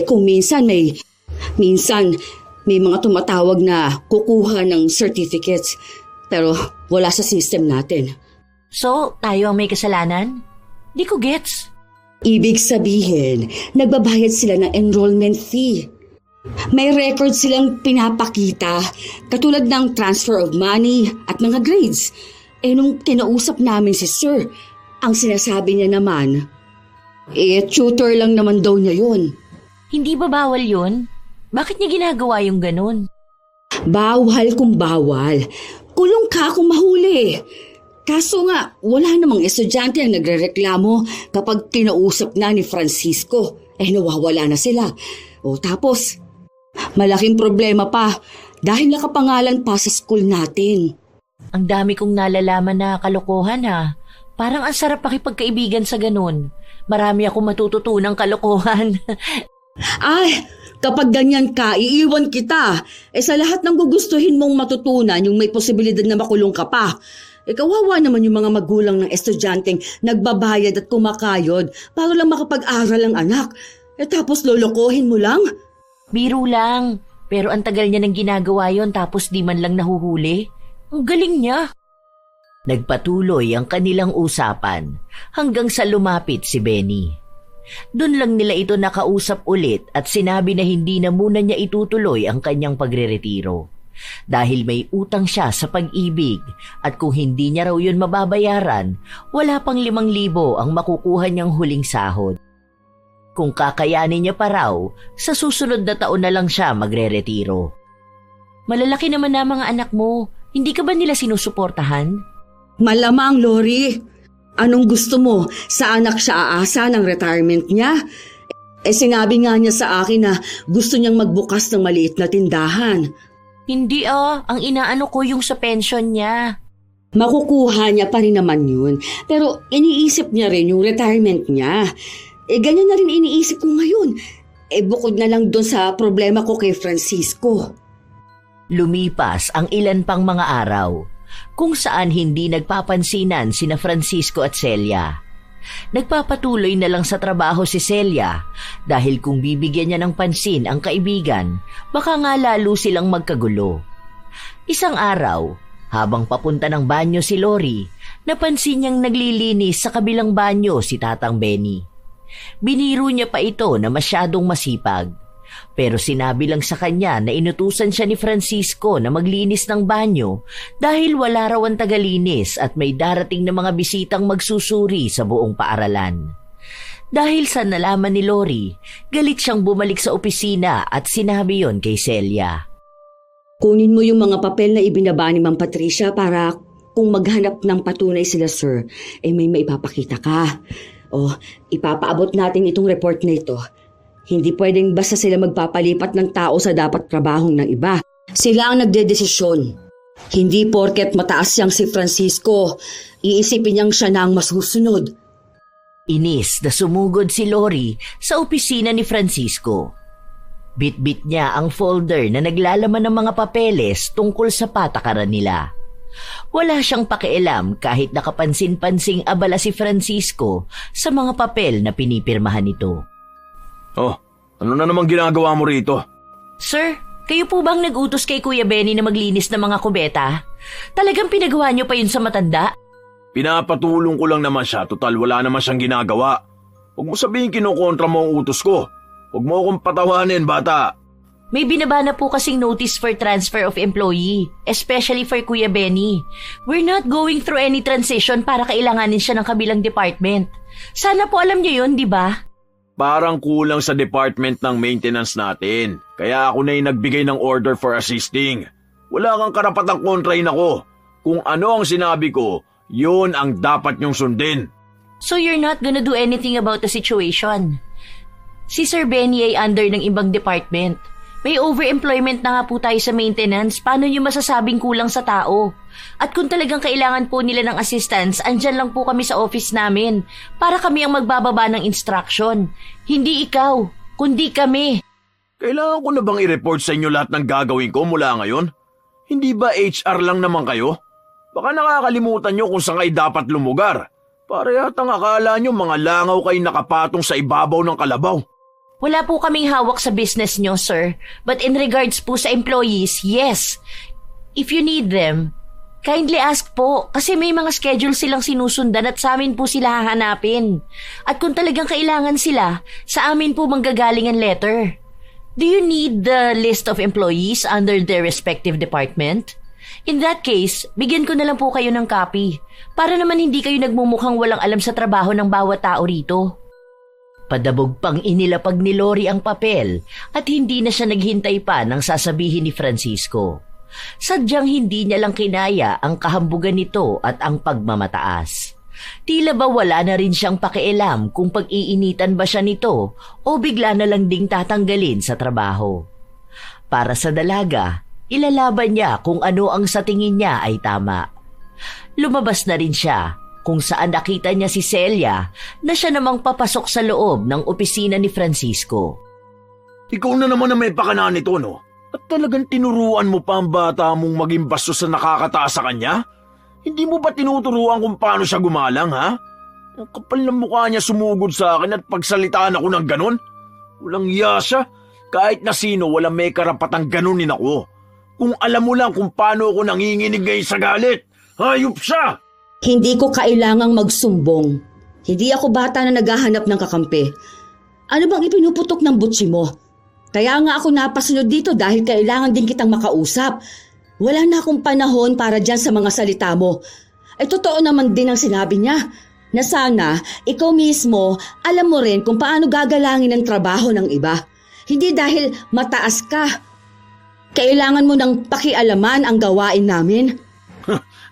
Kung minsan may mga tumatawag na kukuha ng certificates. Pero wala sa system natin. So, tayo ang may kasalanan? Di ko gets. Ibig sabihin, nagbabayad sila ng enrollment fee. May record silang pinapakita, katulad ng transfer of money at mga grades. Nung kinausap namin si Sir, ang sinasabi niya naman, tutor lang naman daw niya yun. Hindi ba bawal yun? Bakit niya ginagawa yung ganun? Bawal kung bawal. Kulong ka kung mahuli. Kaso nga, wala namang estudyante ang nagrereklamo kapag kinausap na ni Francisco. Nawawala na sila. Tapos, malaking problema pa dahil nakapangalan pa sa school natin. Ang dami kong nalalaman na kalokohan ha. Parang ang sarap pakipagkaibigan sa ganun. Marami akong matututunang kalokohan. Ay, kapag ganyan ka, iiwan kita. Sa lahat ng gugustuhin mong matutunan, yung may posibilidad na makulong ka pa. Kawawa naman yung mga magulang ng estudyanteng nagbabayad at kumakayod para lang makapag-aral ang anak. Tapos lolokohin mo lang? Biro lang. Pero ang tagal niya nang ginagawa yon tapos di man lang nahuhuli. Ang galing niya. Nagpatuloy ang kanilang usapan hanggang sa lumapit si Benny. Doon lang nila ito nakausap ulit at sinabi na hindi na muna niya itutuloy ang kanyang pagreretiro. Dahil may utang siya sa pag-ibig at kung hindi niya raw yun mababayaran, wala pang 5,000 ang makukuha niyang huling sahod. Kung kakayanin niya pa raw, sa susunod na taon na lang siya magre-retiro. Malalaki naman na mga anak mo, hindi ka ba nila sinusuportahan? Malamang, Lori. Anong gusto mo? Sa anak siya aasa ng retirement niya? Sinabi nga niya sa akin na gusto niyang magbukas ng maliit na tindahan. Hindi ang inaano ko yung sa pension niya. Makukuha niya pa rin naman yun. Pero iniisip niya rin yung retirement niya. Ganyan na rin iniisip ko ngayon. Bukod na lang doon sa problema ko kay Francisco. Lumipas ang ilan pang mga araw kung saan hindi nagpapansinan sina Francisco at Celia. Nagpapatuloy na lang sa trabaho si Celia dahil kung bibigyan niya ng pansin ang kaibigan, baka nga lalo silang magkagulo. Isang araw, habang papunta ng banyo si Lori, napansin niyang naglilinis sa kabilang banyo si Tatang Benny. Biniro niya pa ito na masyadong masipag. Pero sinabi lang sa kanya na inutusan siya ni Francisco na maglinis ng banyo dahil wala raw ang tagalinis at may darating na mga bisitang magsusuri sa buong paaralan. Dahil sa nalaman ni Lori, galit siyang bumalik sa opisina at sinabi yon kay Celia. Kunin mo yung mga papel na ibinaba ni Ma'am Patricia para kung maghanap ng patunay sila, sir, may maipapakita ka. Ipapaabot natin itong report na ito. Hindi pwedeng basta sila magpapalipat ng tao sa dapat trabahong ng iba. Sila ang nagdedesisyon. Hindi porket mataas siyang si Francisco, iisipin niyang siya na ang masusunod. Inis na sumugod si Lori sa opisina ni Francisco. Bit-bit niya ang folder na naglalaman ng mga papeles tungkol sa patakaran nila. Wala siyang pakialam kahit nakapansin-pansing abala si Francisco sa mga papel na pinipirmahan nito. Ano na namang ginagawa mo rito? Sir, kayo po bang nag-utos kay Kuya Benny na maglinis ng mga kubeta? Talagang pinagawa niyo pa yun sa matanda? Pinapatulong ko lang naman siya, total wala naman siyang ginagawa. Huwag mo sabihin kinukontra mo ang utos ko. Huwag mo akong patawanin, bata. May binaba na po kasing notice for transfer of employee, especially for Kuya Benny. We're not going through any transition para kailanganin siya ng kabilang department. Sana po alam niyo yun, di ba? Parang kulang sa department ng maintenance natin. Kaya ako na yung nagbigay ng order for assisting. Wala kang karapatang kontrahin ako. Kung ano ang sinabi ko, yun ang dapat niyong sundin. So you're not gonna do anything about the situation? Si Sir Benny ay under ng ibang department. May overemployment na nga po tayo sa maintenance. Paano nyo masasabing kulang sa tao? At kung talagang kailangan po nila ng assistance, andyan lang po kami sa office namin para kami ang magbababa ng instruction. Hindi ikaw, kundi kami. Kailangan ko na bang i-report sa inyo lahat ng gagawin ko mula ngayon? Hindi ba HR lang naman kayo? Baka nakakalimutan nyo kung saan kayo dapat lumugar. Para yatang akala nyo mga langaw kayo nakapatong sa ibabaw ng kalabaw. Wala po kaming hawak sa business nyo, sir. But in regards po sa employees, yes. If you need them, kindly ask po. Kasi may mga schedule silang sinusundan at sa amin po sila hahanapin. At kung talagang kailangan sila, sa amin po manggagaling ang letter. Do you need the list of employees under their respective department? In that case, bigyan ko na lang po kayo ng copy. Para naman hindi kayo nagmumukhang walang alam sa trabaho ng bawat tao rito. Padabog pang inilapag ni Lori ang papel at hindi na siya naghintay pa ng sasabihin ni Francisco. Sadyang hindi niya lang kinaya ang kahambugan nito at ang pagmamataas. Tila ba wala na rin siyang pakialam kung pag-iinitan ba siya nito o bigla na lang ding tatanggalin sa trabaho. Para sa dalaga, ilalaban niya kung ano ang sa tingin niya ay tama. Lumabas na rin siya kung saan nakita niya si Celia na siya namang papasok sa loob ng opisina ni Francisco. Ikaw na naman ang may pakanaan nito, no? At talagang tinuruan mo pa ang bata mong maging bastos na nakakataas sa kanya? Hindi mo ba tinuturuan kung paano siya gumalang, ha? Ang kapal ng mukha niya sumugod sa akin at pagsalitaan ako ng ganon. Walang iya siya. Kahit na sino, walang may karapatang ganunin ako. Kung alam mo lang kung paano ako nanginginig ngayon sa galit, hayop siya! Hindi ko kailangang magsumbong. Hindi ako bata na naghahanap ng kakampi. Ano bang ipinuputok ng butsi mo? Kaya nga ako napasunod dito dahil kailangan din kitang makausap. Wala na akong panahon para dyan sa mga salita mo. Ay totoo naman din ang sinabi niya na sana ikaw mismo alam mo rin kung paano gagalangin ang trabaho ng iba. Hindi dahil mataas ka. Kailangan mo nang pakialaman ang gawain namin.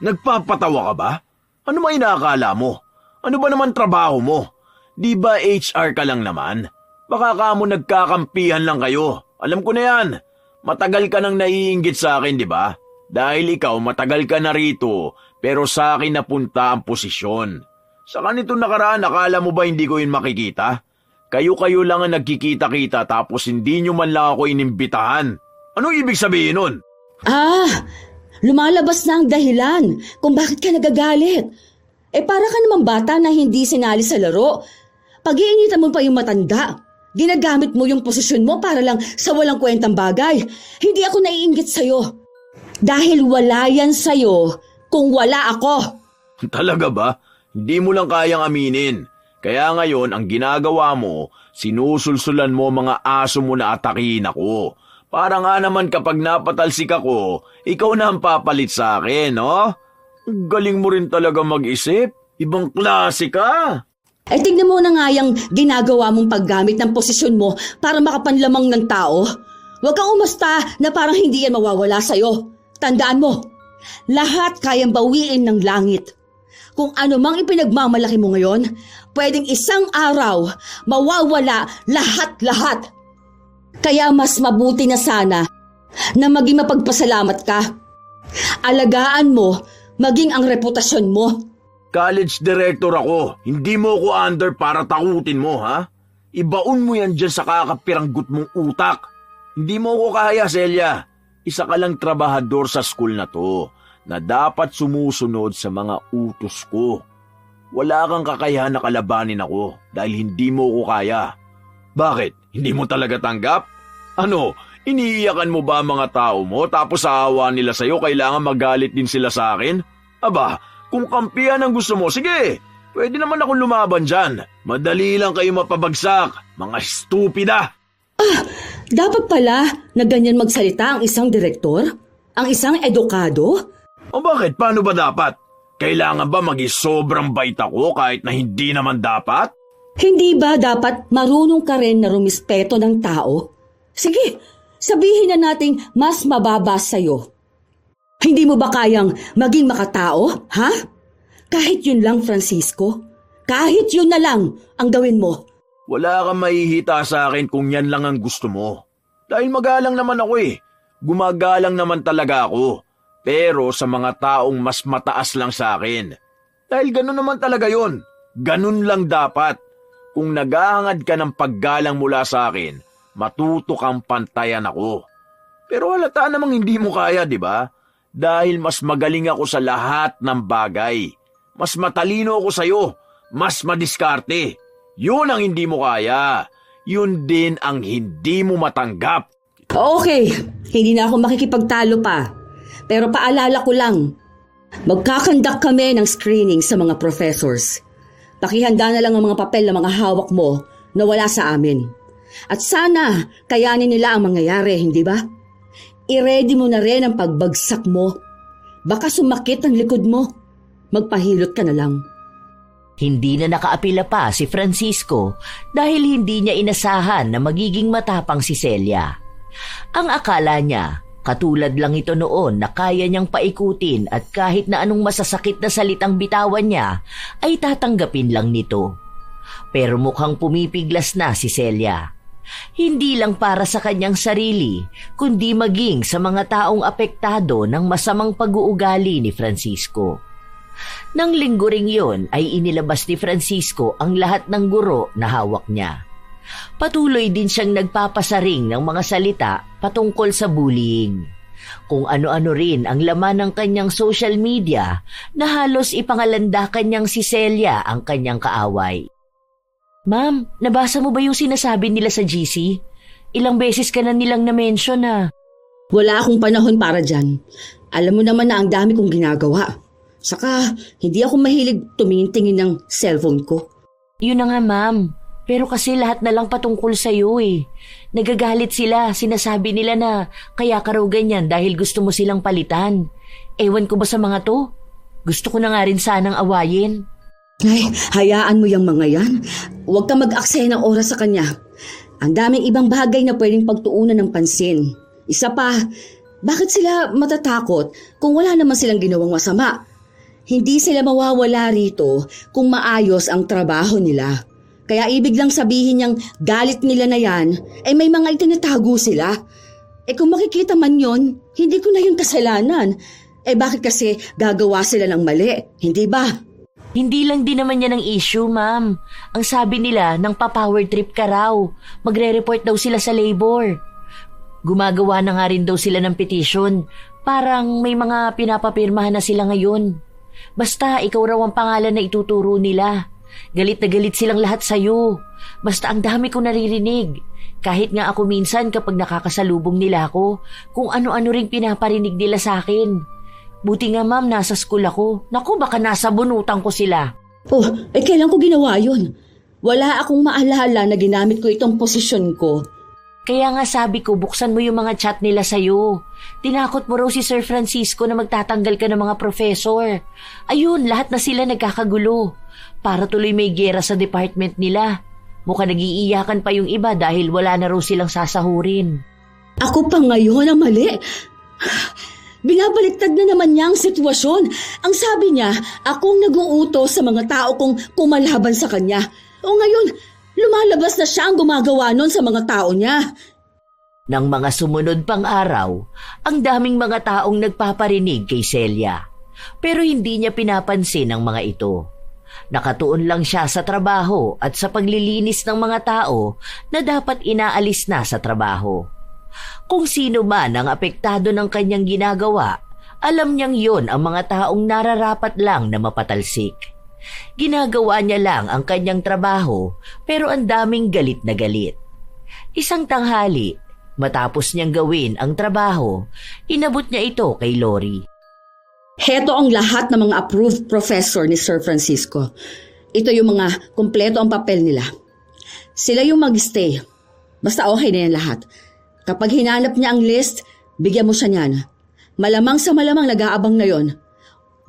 Nagpapatawa ka ba? Ano ba inaakala mo? Ano ba naman trabaho mo? Di ba HR ka lang naman? Baka ka mo nagkakampihan lang kayo. Alam ko na yan. Matagal ka nang naiinggit sa akin, di ba? Dahil ikaw matagal ka na rito, pero sa akin napunta ang posisyon. Sa kanito nakaraan, akala mo ba hindi ko yun makikita? Kayo-kayo lang ang nagkikita-kita tapos hindi nyo man lang ako inimbitahan. Anong ibig sabihin nun? Lumalabas na ang dahilan kung bakit ka nagagalit. Para ka naman bata na hindi sinali sa laro. Pag-iinitan mo pa yung matanda. Ginagamit mo yung posisyon mo para lang sa walang kwentang bagay. Hindi ako naiinggit sa'yo. Dahil wala yan sa'yo kung wala ako. Talaga ba? Hindi mo lang kayang aminin. Kaya ngayon, ang ginagawa mo, sinusulsulan mo mga aso mo na atakihin ako. Para nga naman kapag napatalsik ako, ikaw na ang papalit sa akin, no? Galing mo rin talaga mag-isip. Ibang klase ka. Tignan mo na nga yung ginagawa mong paggamit ng posisyon mo para makapanlamang ng tao. Huwag kang umasta na parang hindi yan mawawala sa'yo. Tandaan mo, lahat kayang bawiin ng langit. Kung ano mang ipinagmamalaki mo ngayon, pwedeng isang araw mawawala lahat-lahat. Kaya mas mabuti na sana na maging mapagpasalamat ka. Alagaan mo maging ang reputasyon mo. College director ako. Hindi mo ko under para takutin mo, ha? Ibaon mo yan dyan sa kakapiranggut mong utak. Hindi mo ko kaya, Celia. Isa ka lang trabahador sa school na to na dapat sumusunod sa mga utos ko. Wala kang kakayahan na kalabanin ako dahil hindi mo ko kaya. Bakit? Hindi mo talaga tanggap? Ano, iniiyakan mo ba ang mga tao mo tapos sa awa nila sa'yo kailangan magalit din sila sa akin? Aba, kung kampihan ang gusto mo, sige, pwede naman akong lumaban dyan. Madali lang kayo mapabagsak, mga stupida. Dapat pala na ganyan magsalita ang isang direktor? Ang isang edukado? O bakit? Paano ba dapat? Kailangan ba maging sobrang bait ako kahit na hindi naman dapat? Hindi ba dapat marunong ka rin na rumispeto ng tao? Sige, sabihin na nating mas mababa sa'yo. Hindi mo ba kayang maging makatao, ha? Kahit yun lang, Francisco. Kahit yun na lang ang gawin mo. Wala kang mahihita sa akin kung yan lang ang gusto mo. Dahil magalang naman ako eh. Gumagalang naman talaga ako. Pero sa mga taong mas mataas lang sa akin. Dahil ganun naman talaga yon. Ganun lang dapat. Kung naghahangad ka ng paggalang mula sa akin, matuto kang pantayan ako. Pero halata namang hindi mo kaya, di ba? Dahil mas magaling ako sa lahat ng bagay. Mas matalino ako sa'yo. Mas madiskarte. Yun ang hindi mo kaya. Yun din ang hindi mo matanggap. Okay, hindi na ako makikipagtalo pa. Pero paalala ko lang, magkakandak kami ng screening sa mga professors. Pakihanda na lang ang mga papel na mga hawak mo na wala sa amin. At sana kayanin nila ang mangyayari, hindi ba? I-ready mo na rin ang pagbagsak mo. Baka sumakit ang likod mo. Magpahilot ka na lang. Hindi na nakaapila pa si Francisco dahil hindi niya inasahan na magiging matapang si Celia. Ang akala niya, katulad lang ito noon na kaya niyang paikutin at kahit na anong masasakit na salitang bitawan niya ay tatanggapin lang nito. Pero mukhang pumipiglas na si Celia. Hindi lang para sa kanyang sarili, kundi maging sa mga taong apektado ng masamang pag-uugali ni Francisco. Nang linggo ring yun ay inilabas ni Francisco ang lahat ng guro na hawak niya. Patuloy din siyang nagpapasaring ng mga salita patungkol sa bullying. Kung ano-ano rin ang laman ng kanyang social media na halos ipangalanda kanyang si Celia ang kanyang kaaway. Ma'am, nabasa mo ba yung sinasabi nila sa GC? Ilang beses ka na nilang na-mention na. Wala akong panahon para dyan. Alam mo naman na ang dami kong ginagawa. Saka, hindi ako mahilig tumingin-tingin ng cellphone ko. Yun na nga, ma'am. Pero kasi lahat na lang patungkol sa'yo eh. Nagagalit sila, sinasabi nila na kaya ka raw ganyan dahil gusto mo silang palitan. Ewan ko ba sa mga to? Gusto ko na nga rin sanang awayin. Ay, hayaan mo yung mga yan. Huwag ka mag-aksaya ng oras sa kanya. Ang daming ibang bagay na pwedeng pagtuunan ng pansin. Isa pa, bakit sila matatakot kung wala naman silang ginawang masama? Hindi sila mawawala rito kung maayos ang trabaho nila. Kaya ibig lang sabihin niyang galit nila na yan, ay may mga itinatago sila. Kung makikita man yon, hindi ko na yung kasalanan. Bakit kasi gagawa sila ng mali, hindi ba? Hindi lang din naman yan ang issue, ma'am. Ang sabi nila, nang pa-power trip ka raw. Magre-report daw sila sa labor. Gumagawa na nga rin daw sila ng petition. Parang may mga pinapapirmahan na sila ngayon. Basta ikaw raw ang pangalan na ituturo nila. Galit na galit silang lahat sa'yo. Basta ang dami kong naririnig. Kahit nga ako minsan kapag nakakasalubong nila ako, kung ano-ano ring pinaparinig nila sa akin. Buti nga ma'am, nasa school ako. Naku, baka nasa bunutan ko sila. Kailan ko ginawa yun? Wala akong maalala na ginamit ko itong posisyon ko. Kaya nga sabi ko, buksan mo yung mga chat nila sa'yo. Tinakot mo raw si Sir Francisco na magtatanggal ka ng mga professor. Ayun, lahat na sila nagkakagulo. Para tuloy may gera sa department nila. Mukhang nag-iiyakan pa yung iba dahil wala na raw silang sasahurin. Ako pa ngayon ang mali. Binabaliktad na naman niya ang sitwasyon. Ang sabi niya, akong nag-uutos sa mga tao kong kumalaban sa kanya. O ngayon, lumalabas na siya ang gumagawa nun sa mga tao niya. Nang mga sumunod pang araw, ang daming mga taong nagpaparinig kay Celia. Pero hindi niya pinapansin ang mga ito. Nakatuon lang siya sa trabaho at sa paglilinis ng mga tao na dapat inaalis na sa trabaho. Kung sino man ang apektado ng kanyang ginagawa, alam niyang yon ang mga taong nararapat lang na mapatalsik. Ginagawa niya lang ang kanyang trabaho pero ang daming galit na galit. Isang tanghali, matapos niyang gawin ang trabaho, inabot niya ito kay Lori. Heto ang lahat ng mga approved professor ni Sir Francisco. Ito yung mga kumpleto ang papel nila. Sila yung mag-stay. Basta okay na yan lahat. Kapag hinanap niya ang list, bigyan mo siya niyan. Malamang sa malamang nag-aabang na yon.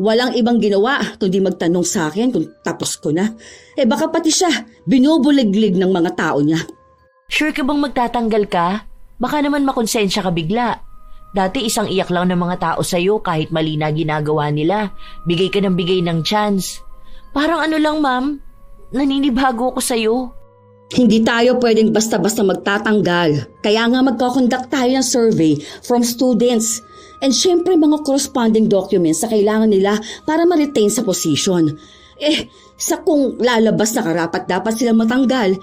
Walang ibang ginawa kundi magtanong sa akin kung tapos ko na. Baka pati siya binubuliglig ng mga tao niya. Sure ka bang magtatanggal ka? Baka naman makonsensya ka bigla. Dati isang iyak lang ng mga tao sa'yo kahit mali na ginagawa nila. Bigay ka ng bigay ng chance. Parang ano lang, ma'am, naninibago ko sa'yo. Hindi tayo pwedeng basta-basta magtatanggal. Kaya nga magkakonduct tayo ng survey from students. And syempre mga corresponding documents na kailangan nila para ma-retain sa position. Sa kung lalabas na karapat dapat silang matanggal,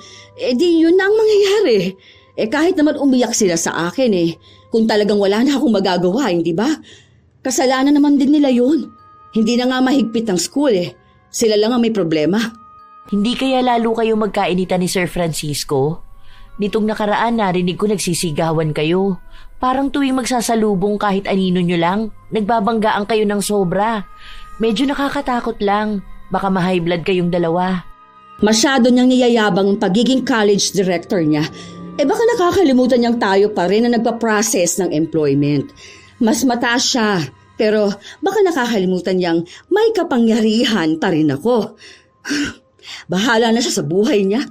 di yun na ang mangyayari. Kahit naman umiyak sila sa akin kung talagang wala na akong magagawa, hindi ba? Kasalanan naman din nila yun. Hindi na nga mahigpit ang school Sila lang ang may problema. Hindi kaya lalo kayo magkainitan ni Sir Francisco? Nitong nakaraan narinig ko nagsisigawan kayo. Parang tuwing magsasalubong kahit anino nyo lang, nagbabanggaan kayo ng sobra. Medyo nakakatakot lang. Baka ma-high blood kayong dalawa. Masyado niyang niyayabang ang pagiging college director niya. Baka nakakalimutan niyang tayo pa rin na nagpa-process ng employment. Mas mataas siya, pero baka nakakalimutan niyang may kapangyarihan pa rin ako. Bahala na siya sa buhay niya.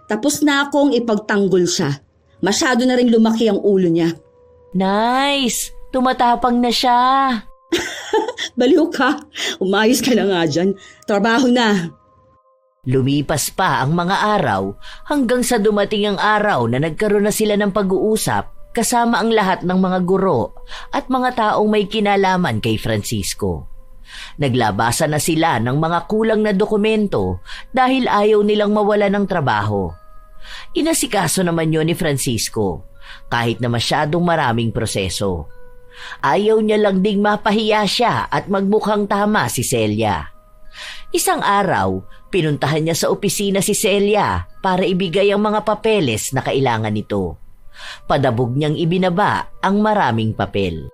Tapos na akong ipagtanggol siya. Masyado na rin lumaki ang ulo niya. Nice! Tumatapang na siya. Baliw ka. Umayos ka na nga dyan. Trabaho na. Lumipas pa ang mga araw hanggang sa dumating ang araw na nagkaroon na sila ng pag-uusap kasama ang lahat ng mga guro at mga taong may kinalaman kay Francisco. Naglabasan na sila ng mga kulang na dokumento dahil ayaw nilang mawala ng trabaho. Inasikaso naman yun ni Francisco kahit na masyadong maraming proseso. Ayaw niya lang ding mapahiya siya at magmukhang tama si Celia. Isang araw, pinuntahan niya sa opisina si Celia para ibigay ang mga papeles na kailangan nito. Padabog niyang ibinaba ang maraming papel.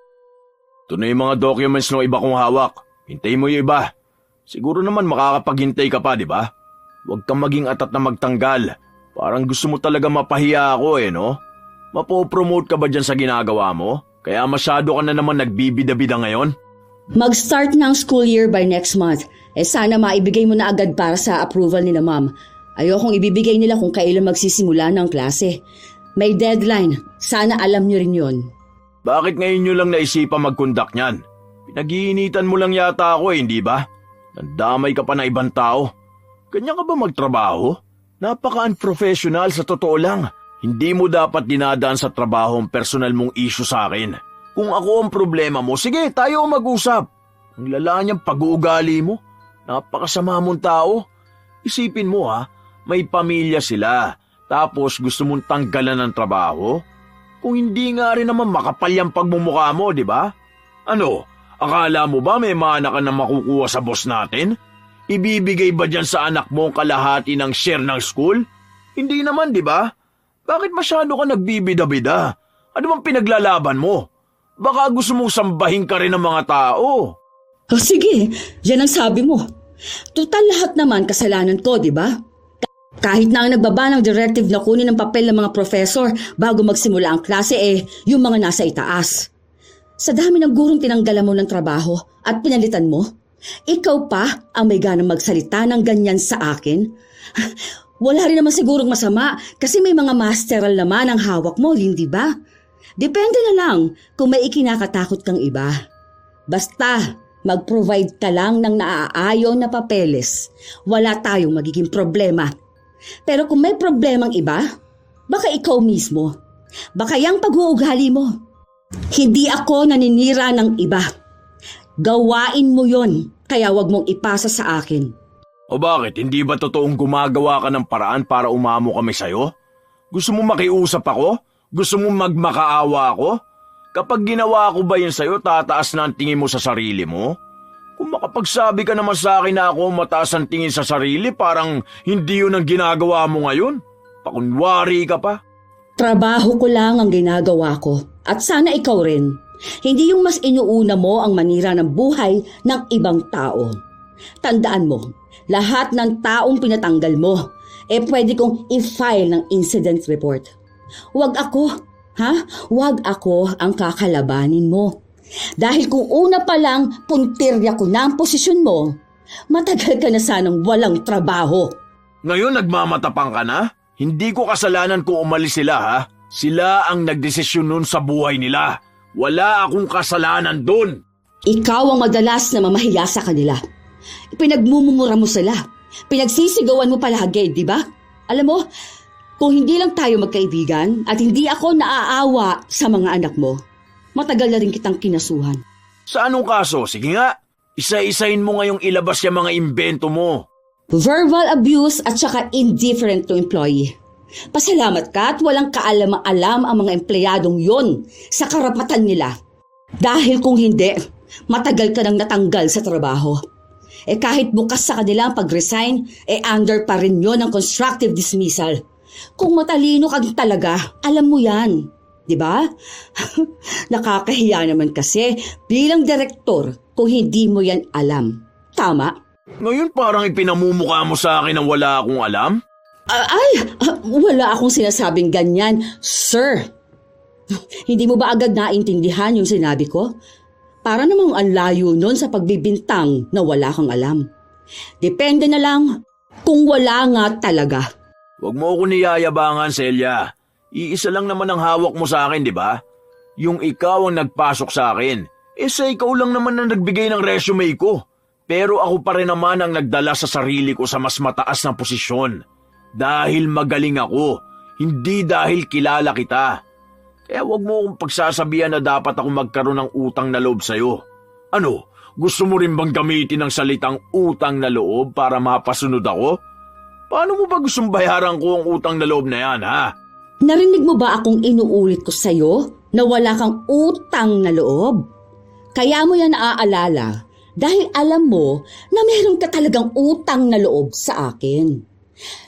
Ito na yung mga documents ng iba kong hawak. Hintay mo yung iba. Siguro naman makakapaghintay ka pa, di ba? Huwag kang maging atat na magtanggal. Parang gusto mo talaga mapahiya ako no? Mapopromote ka ba dyan sa ginagawa mo? Kaya masyado ka na naman nagbibida-bida ngayon? Mag-start na ang school year by next month. Sana maibigay mo na agad para sa approval ni na ma'am. Ayokong ibibigay nila kung kailan magsisimula ng klase. May deadline. Sana alam niyo rin yun. Bakit ngayon nyo lang naisipan mag-conduct niyan? Pinag-iinitan mo lang yata ako hindi ba? Nandamay ka pa na ibang tao. Kanya ka ba magtrabaho? Napaka-unprofessional sa totoo lang. Hindi mo dapat dinadaan sa trabaho ang personal mong issue sa akin. Kung ako ang problema mo, sige tayo mag-usap. Ang lala niyang pag-uugali mo. Napakasama mong tao. Isipin mo may pamilya sila. Tapos gusto mong tanggalan ng trabaho? Kung hindi nga rin naman makapal yung pagmumukha mo, di ba? Ano? Akala mo ba may mana ka na makukuha sa boss natin? Ibibigay ba dyan sa anak mo ang kalahati ng share ng school? Hindi naman, di ba? Bakit masyado ka nagbibida-bida? Ano bang pinaglalaban mo? Baka gusto mong sambahin ka rin ng mga tao. Sige, yan ang sabi mo. Total lahat naman kasalanan ko, di ba? Kahit na ang nagbaba ng directive na kunin ng papel ng mga professor bago magsimula ang klase yung mga nasa itaas. Sa dami ng gurong tinanggalan mo ng trabaho at pinalitan mo, ikaw pa ang may ganang magsalita ng ganyan sa akin? Wala rin naman sigurong masama kasi may mga masteral naman ang hawak mo, hindi ba? Depende na lang kung may ikinakatakot kang iba. Basta mag-provide ka lang ng naaayon na papeles, wala tayong magiging problema. Pero kung may problemang iba, baka ikaw mismo. Baka yung pag-uugali mo. Hindi ako naninira ng iba. Gawain mo yon, kaya wag mong ipasa sa akin. O bakit? Hindi ba totoong gumagawa ka ng paraan para umamo kami sa'yo? Gusto mo makiusap ako? Gusto mo magmakaawa ako? Kapag ginawa ko ba yun sa'yo, tataas na ang tingin mo sa sarili mo? Kung makapagsabi ka naman sa akin na ako mataas ang tingin sa sarili, parang hindi yun ang ginagawa mo ngayon. Pakunwari ka pa. Trabaho ko lang ang ginagawa ko at sana ikaw rin. Hindi yung mas inuuna mo ang manira ng buhay ng ibang tao. Tandaan mo, lahat ng taong pinatanggal mo, pwede kong i-file ng incident report. Huwag ako. Ha? Huwag ako ang kakalabanin mo. Dahil kung una pa lang puntirya ko na ang posisyon mo, matagal ka na sanang walang trabaho. Ngayon nagmamatapang ka na? Hindi ko kasalanan kung umalis sila ha. Sila ang nagdesisyon nun sa buhay nila. Wala akong kasalanan dun. Ikaw ang madalas na mamahiya sa kanila. Pinagmumura mo sila. Pinagsisigawan mo palagi, di ba? Alam mo, kung hindi lang tayo magkaibigan at hindi ako naaawa sa mga anak mo, matagal na rin kitang kinasuhan. Sa anong kaso? Sige nga. Isa-isahin mo ngayong ilabas yung mga imbento mo. Verbal abuse at saka indifferent to employee. Pasalamat ka at walang kaalam-alam ang mga empleyadong yon sa karapatan nila. Dahil kung hindi, matagal ka nang natanggal sa trabaho. Kahit bukas sa kanila ang pag-resign, under pa rin yon ang constructive dismissal. Kung matalino ka talaga, alam mo yan. Diba? Nakakahiya naman kasi bilang direktor kung hindi mo yan alam. Tama? Ngayon parang ipinamumukha mo sa akin na wala akong alam? Wala akong sinasabing ganyan, sir. Hindi mo ba agad naintindihan yung sinabi ko? Para namang ang layo nun sa pagbibintang na wala kang alam. Depende na lang kung wala nga talaga. Huwag mo ako niyayabangan, Celia. Iisa lang naman ang hawak mo sa akin, di ba? Yung ikaw ang nagpasok sa akin. Sa ikaw lang naman ang nagbigay ng resume ko. Pero ako pa rin naman ang nagdala sa sarili ko sa mas mataas na posisyon. Dahil magaling ako, hindi dahil kilala kita. Kaya huwag mo akong pagsasabihan na dapat ako magkaroon ng utang na loob sa'yo. Ano, gusto mo rin bang gamitin ang salitang utang na loob para mapasunod ako? Paano mo ba gustong bayaran ko ang utang na loob na yan, ha? Narinig mo ba akong inuulit ko sa'yo na wala kang utang na loob? Kaya mo yan naaalala dahil alam mo na meron ka talagang utang na loob sa akin.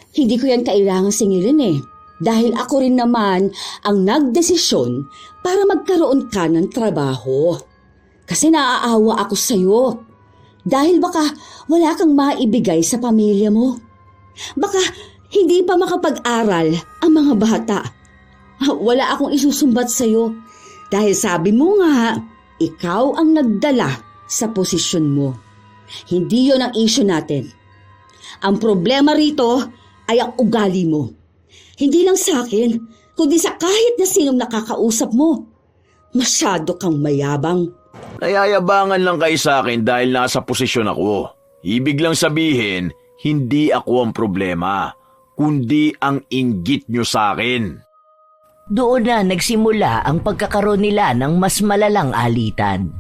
Hindi ko yan kailangang singilin dahil ako rin naman ang nagdesisyon para magkaroon ka ng trabaho. Kasi naaawa ako sa'yo dahil baka wala kang maibigay sa pamilya mo. Baka hindi pa makapag-aral ang mga bata. Wala akong isusumbat sa'yo dahil sabi mo nga, ikaw ang nagdala sa posisyon mo. Hindi yon ang issue natin. Ang problema rito ay ang ugali mo. Hindi lang sa akin, kundi sa kahit na sinong nakakausap mo. Masyado kang mayabang. Nayayabangan lang kayo sa akin dahil nasa posisyon ako. Ibig lang sabihin, hindi ako ang problema, kundi ang inggit nyo sa akin. Doon na nagsimula ang pagkakaroon nila ng mas malalang alitan.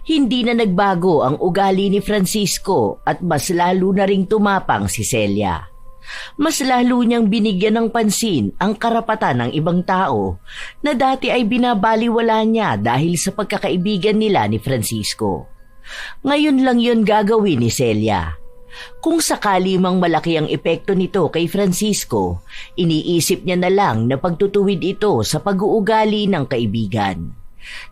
Hindi na nagbago ang ugali ni Francisco at mas lalo na ring tumapang si Celia. Mas lalo niyang binigyan ng pansin ang karapatan ng ibang tao na dati ay binabaliwala niya dahil sa pagkakaibigan nila ni Francisco. Ngayon lang yun gagawin ni Celia. Kung sakali mang malaki ang epekto nito kay Francisco, iniisip niya na lang na pagtutuwid ito sa pag-uugali ng kaibigan.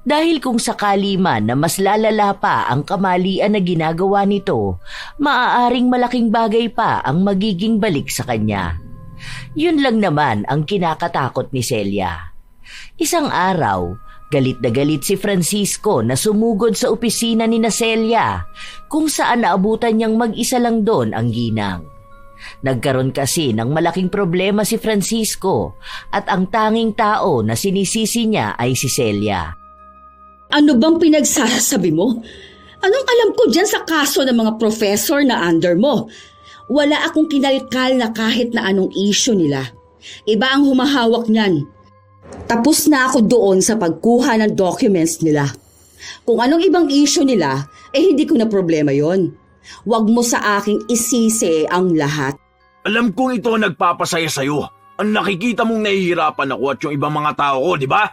Dahil kung sakali man na mas lalala pa ang kamalian na ginagawa nito, maaaring malaking bagay pa ang magiging balik sa kanya. Yun lang naman ang kinakatakot ni Celia. Isang araw, galit na galit si Francisco na sumugod sa opisina ni Celia kung saan naabutan niyang mag-isa lang doon ang ginang. Nagkaroon kasi ng malaking problema si Francisco at ang tanging tao na sinisisi niya ay si Celia. Ano bang pinagsasabi mo? Anong alam ko dyan sa kaso ng mga professor na under mo? Wala akong kinalkal na kahit na anong issue nila. Iba ang humahawak niyan. Tapos na ako doon sa pagkuha ng documents nila. Kung anong ibang issue nila, hindi ko na problema yon. Huwag mo sa aking isisi ang lahat. Alam kong ito ang nagpapasaya sa'yo. Ang nakikita mong nahihirapan ako at yung ibang mga tao ko, di ba?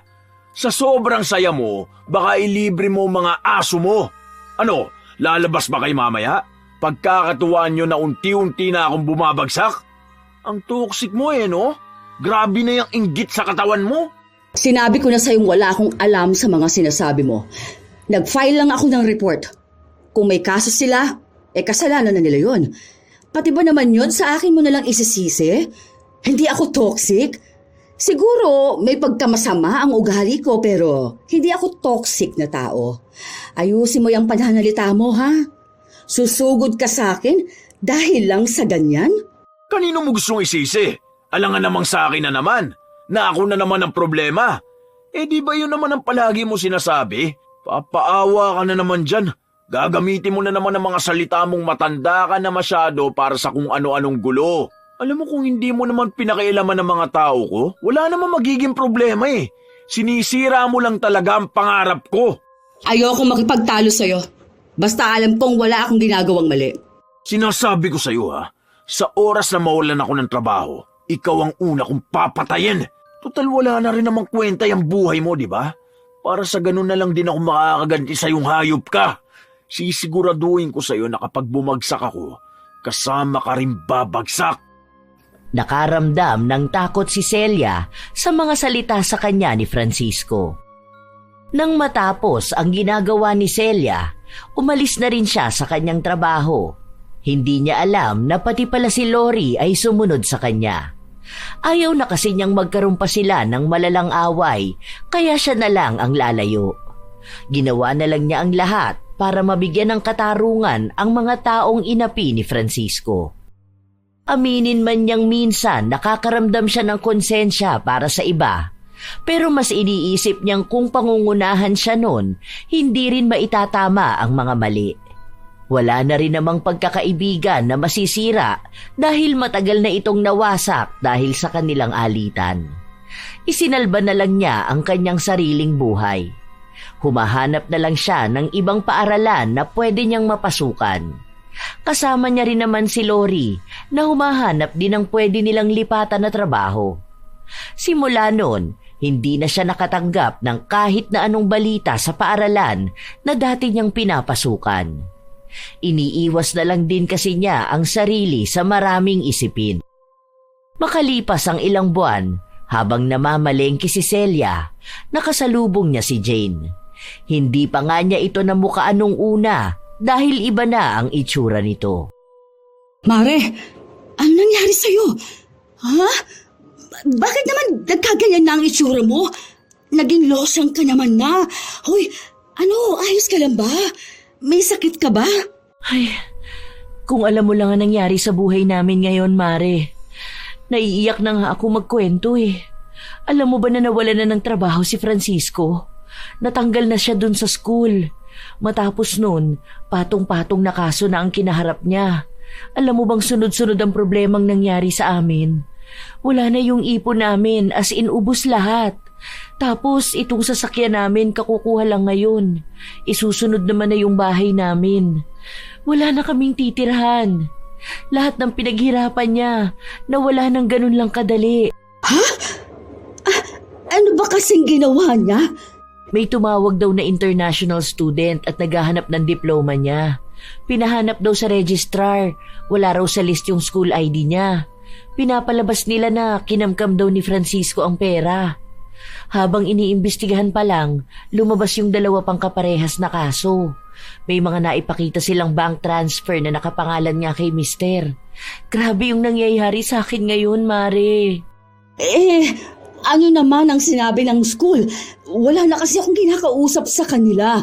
Sa sobrang saya mo, baka ilibre mo mga aso mo. Ano, lalabas ba kayo mamaya? Pagkakatuwaan nyo na unti-unti na akong bumabagsak? Ang toxic mo no? Grabe na yung inggit sa katawan mo. Sinabi ko na sa'yong wala akong alam sa mga sinasabi mo. Nag-file lang ako ng report. Kung may kaso sila, kasalanan na nila yon. Pati ba naman yon sa akin mo nalang isisisi? Hindi ako toxic. Siguro may pagkamasama ang ugali ko pero hindi ako toxic na tao. Ayusin mo yung pananalita mo, ha? Susugod ka sa akin dahil lang sa ganyan? Kanino mo gustong isisi? Alangan namang sa akin na naman, na ako na naman ang problema. Di ba yun naman ang palagi mo sinasabi? Papaawa ka na naman dyan. Gagamitin mo na naman ang mga salita mong matanda ka na masyado para sa kung ano-anong gulo. Alam mo kung hindi mo naman pinakialaman ng mga tao ko, wala naman magiging problema eh. Sinisira mo lang talaga ang pangarap ko. Ayoko makipagtalo sa'yo. Basta alam kong wala akong ginagawang mali. Sinasabi ko sa'yo ha, sa oras na mawalan ako ng trabaho, ikaw ang una kong papatayin. Total wala na rin namang kwenta yung buhay mo, di ba? Para sa ganun na lang din ako makakaganti sa yung hayop ka. Sisiguraduhin ko sa'yo na kapag bumagsak ako, kasama ka rin babagsak. Nakaramdam ng takot si Celia sa mga salita sa kanya ni Francisco. Nang matapos ang ginagawa ni Celia, umalis na rin siya sa kanyang trabaho. Hindi niya alam na pati pala si Lori ay sumunod sa kanya. Ayaw na kasi niyang magkaroon pa sila ng malalang away, kaya siya na lang ang lalayo. Ginawa na lang niya ang lahat para mabigyan ng katarungan ang mga taong inapi ni Francisco. Aminin man niyang minsan nakakaramdam siya ng konsensya para sa iba, pero mas iniisip niyang kung pangungunahan siya nun, hindi rin maitatama ang mga mali. Wala na rin namang pagkakaibigan na masisira dahil matagal na itong nawasak dahil sa kanilang alitan. Isinalba na lang niya ang kanyang sariling buhay. Humahanap na lang siya ng ibang paaralan na pwede niyang mapasukan. Kasama niya rin naman si Lori na humahanap din ng pwede nilang lipatan na trabaho. Simula noon, hindi na siya nakatanggap ng kahit na anong balita sa paaralan na dati niyang pinapasukan. Iniiwas na lang din kasi niya ang sarili sa maraming isipin. Makalipas ang ilang buwan, habang namamalengke si Celia, nakasalubong niya si Jane. Hindi pa nga niya ito namukhaan nung una dahil iba na ang itsura nito. Mare, ano nangyari sa'yo? Ha? Bakit naman nagkaganyan na ang itsura mo? Naging losang ka naman na. Hoy, ano, ayos ka lang ba? May sakit ka ba? Ay, kung alam mo lang ang nangyari sa buhay namin ngayon, Mare. Naiiyak na nga ako magkwento eh. Alam mo ba na nawala na ng trabaho si Francisco? Natanggal na siya dun sa school. Matapos nun, patong-patong na kaso na ang kinaharap niya. Alam mo bang sunod-sunod ang problemang nangyari sa amin? Wala na yung ipon namin, as in ubos lahat. Tapos itong sasakyan namin kakukuha lang ngayon. Isusunod naman na yung bahay namin. Wala na kaming titirhan. Lahat ng pinaghirapan niya, nawala ng ganun lang kadali. Ha? Ano ba kasing ginawa niya? May tumawag daw na international student at naghahanap ng diploma niya. Pinahanap daw sa registrar. Wala raw sa list yung school ID niya. Pinapalabas nila na kinamkam daw ni Francisco ang pera. Habang iniimbestigahan pa lang, lumabas yung dalawa pang kaparehas na kaso. May mga naipakita silang bank transfer na nakapangalan nga kay Mister. Grabe yung nangyayari sa akin ngayon, Mare. Ano naman ang sinabi ng school? Wala na kasi akong kinakausap sa kanila.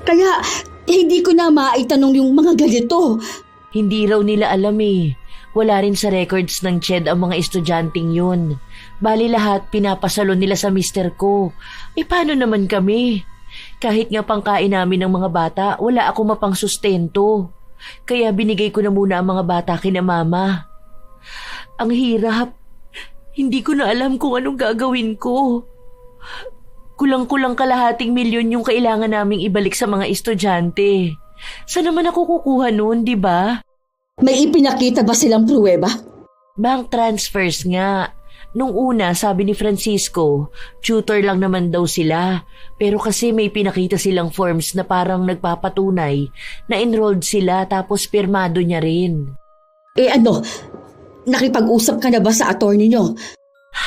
Kaya hindi ko na maitanong yung mga ganito. Hindi raw nila alam eh. Wala rin sa records ng CHED ang mga estudyanteng yun. Bali lahat pinapasalo nila sa mister ko. Paano naman kami? Kahit nga pangkain namin ng mga bata, wala ako mapang sustento. Kaya binigay ko na muna ang mga bata kina mama. Ang hirap. Hindi ko na alam kung anong gagawin ko. Kulang-kulang kalahating milyon yung kailangan naming ibalik sa mga estudyante. Saan naman ako kukuha noon, di ba? May ipinakita ba silang pruweba? Bank transfers nga. Nung una, sabi ni Francisco, tutor lang naman daw sila. Pero kasi may pinakita silang forms na parang nagpapatunay na enrolled sila tapos pirmado niya rin. Nakipag-usap ka na ba sa attorney nyo?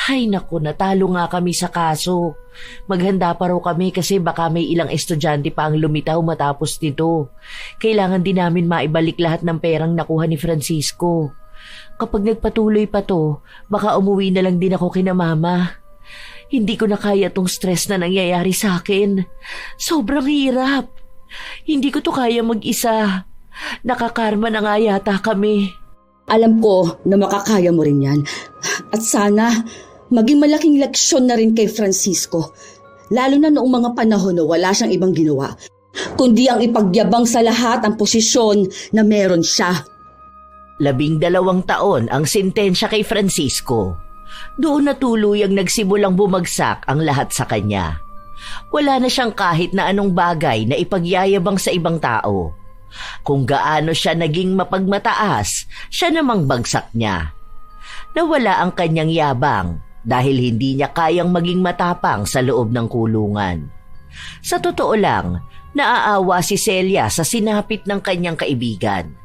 Ay naku, natalo nga kami sa kaso. Maghanda pa raw kami kasi baka may ilang estudyante pa ang lumitaw matapos nito. Kailangan din namin maibalik lahat ng perang nakuha ni Francisco. Kapag nagpatuloy pa to, baka umuwi na lang din ako kina mama. Hindi ko na kaya tong stress na nangyayari sa akin. Sobrang hirap. Hindi ko to kaya mag-isa. Nakakarma na nga yata kami. Alam ko na makakaya mo rin yan. At sana, maging malaking leksyon na rin kay Francisco. Lalo na noong mga panahon na wala siyang ibang ginawa, kundi ang ipagyabang sa lahat ang posisyon na meron siya. 12 taon ang sentensya kay Francisco. Doon na tuluyang nagsimulang bumagsak ang lahat sa kanya. Wala na siyang kahit na anong bagay na ipagyayabang sa ibang tao. Kung gaano siya naging mapagmataas, siya namang bagsak niya. Nawala ang kanyang yabang dahil hindi niya kayang maging matapang sa loob ng kulungan. Sa totoo lang, naaawa si Celia sa sinapit ng kanyang kaibigan.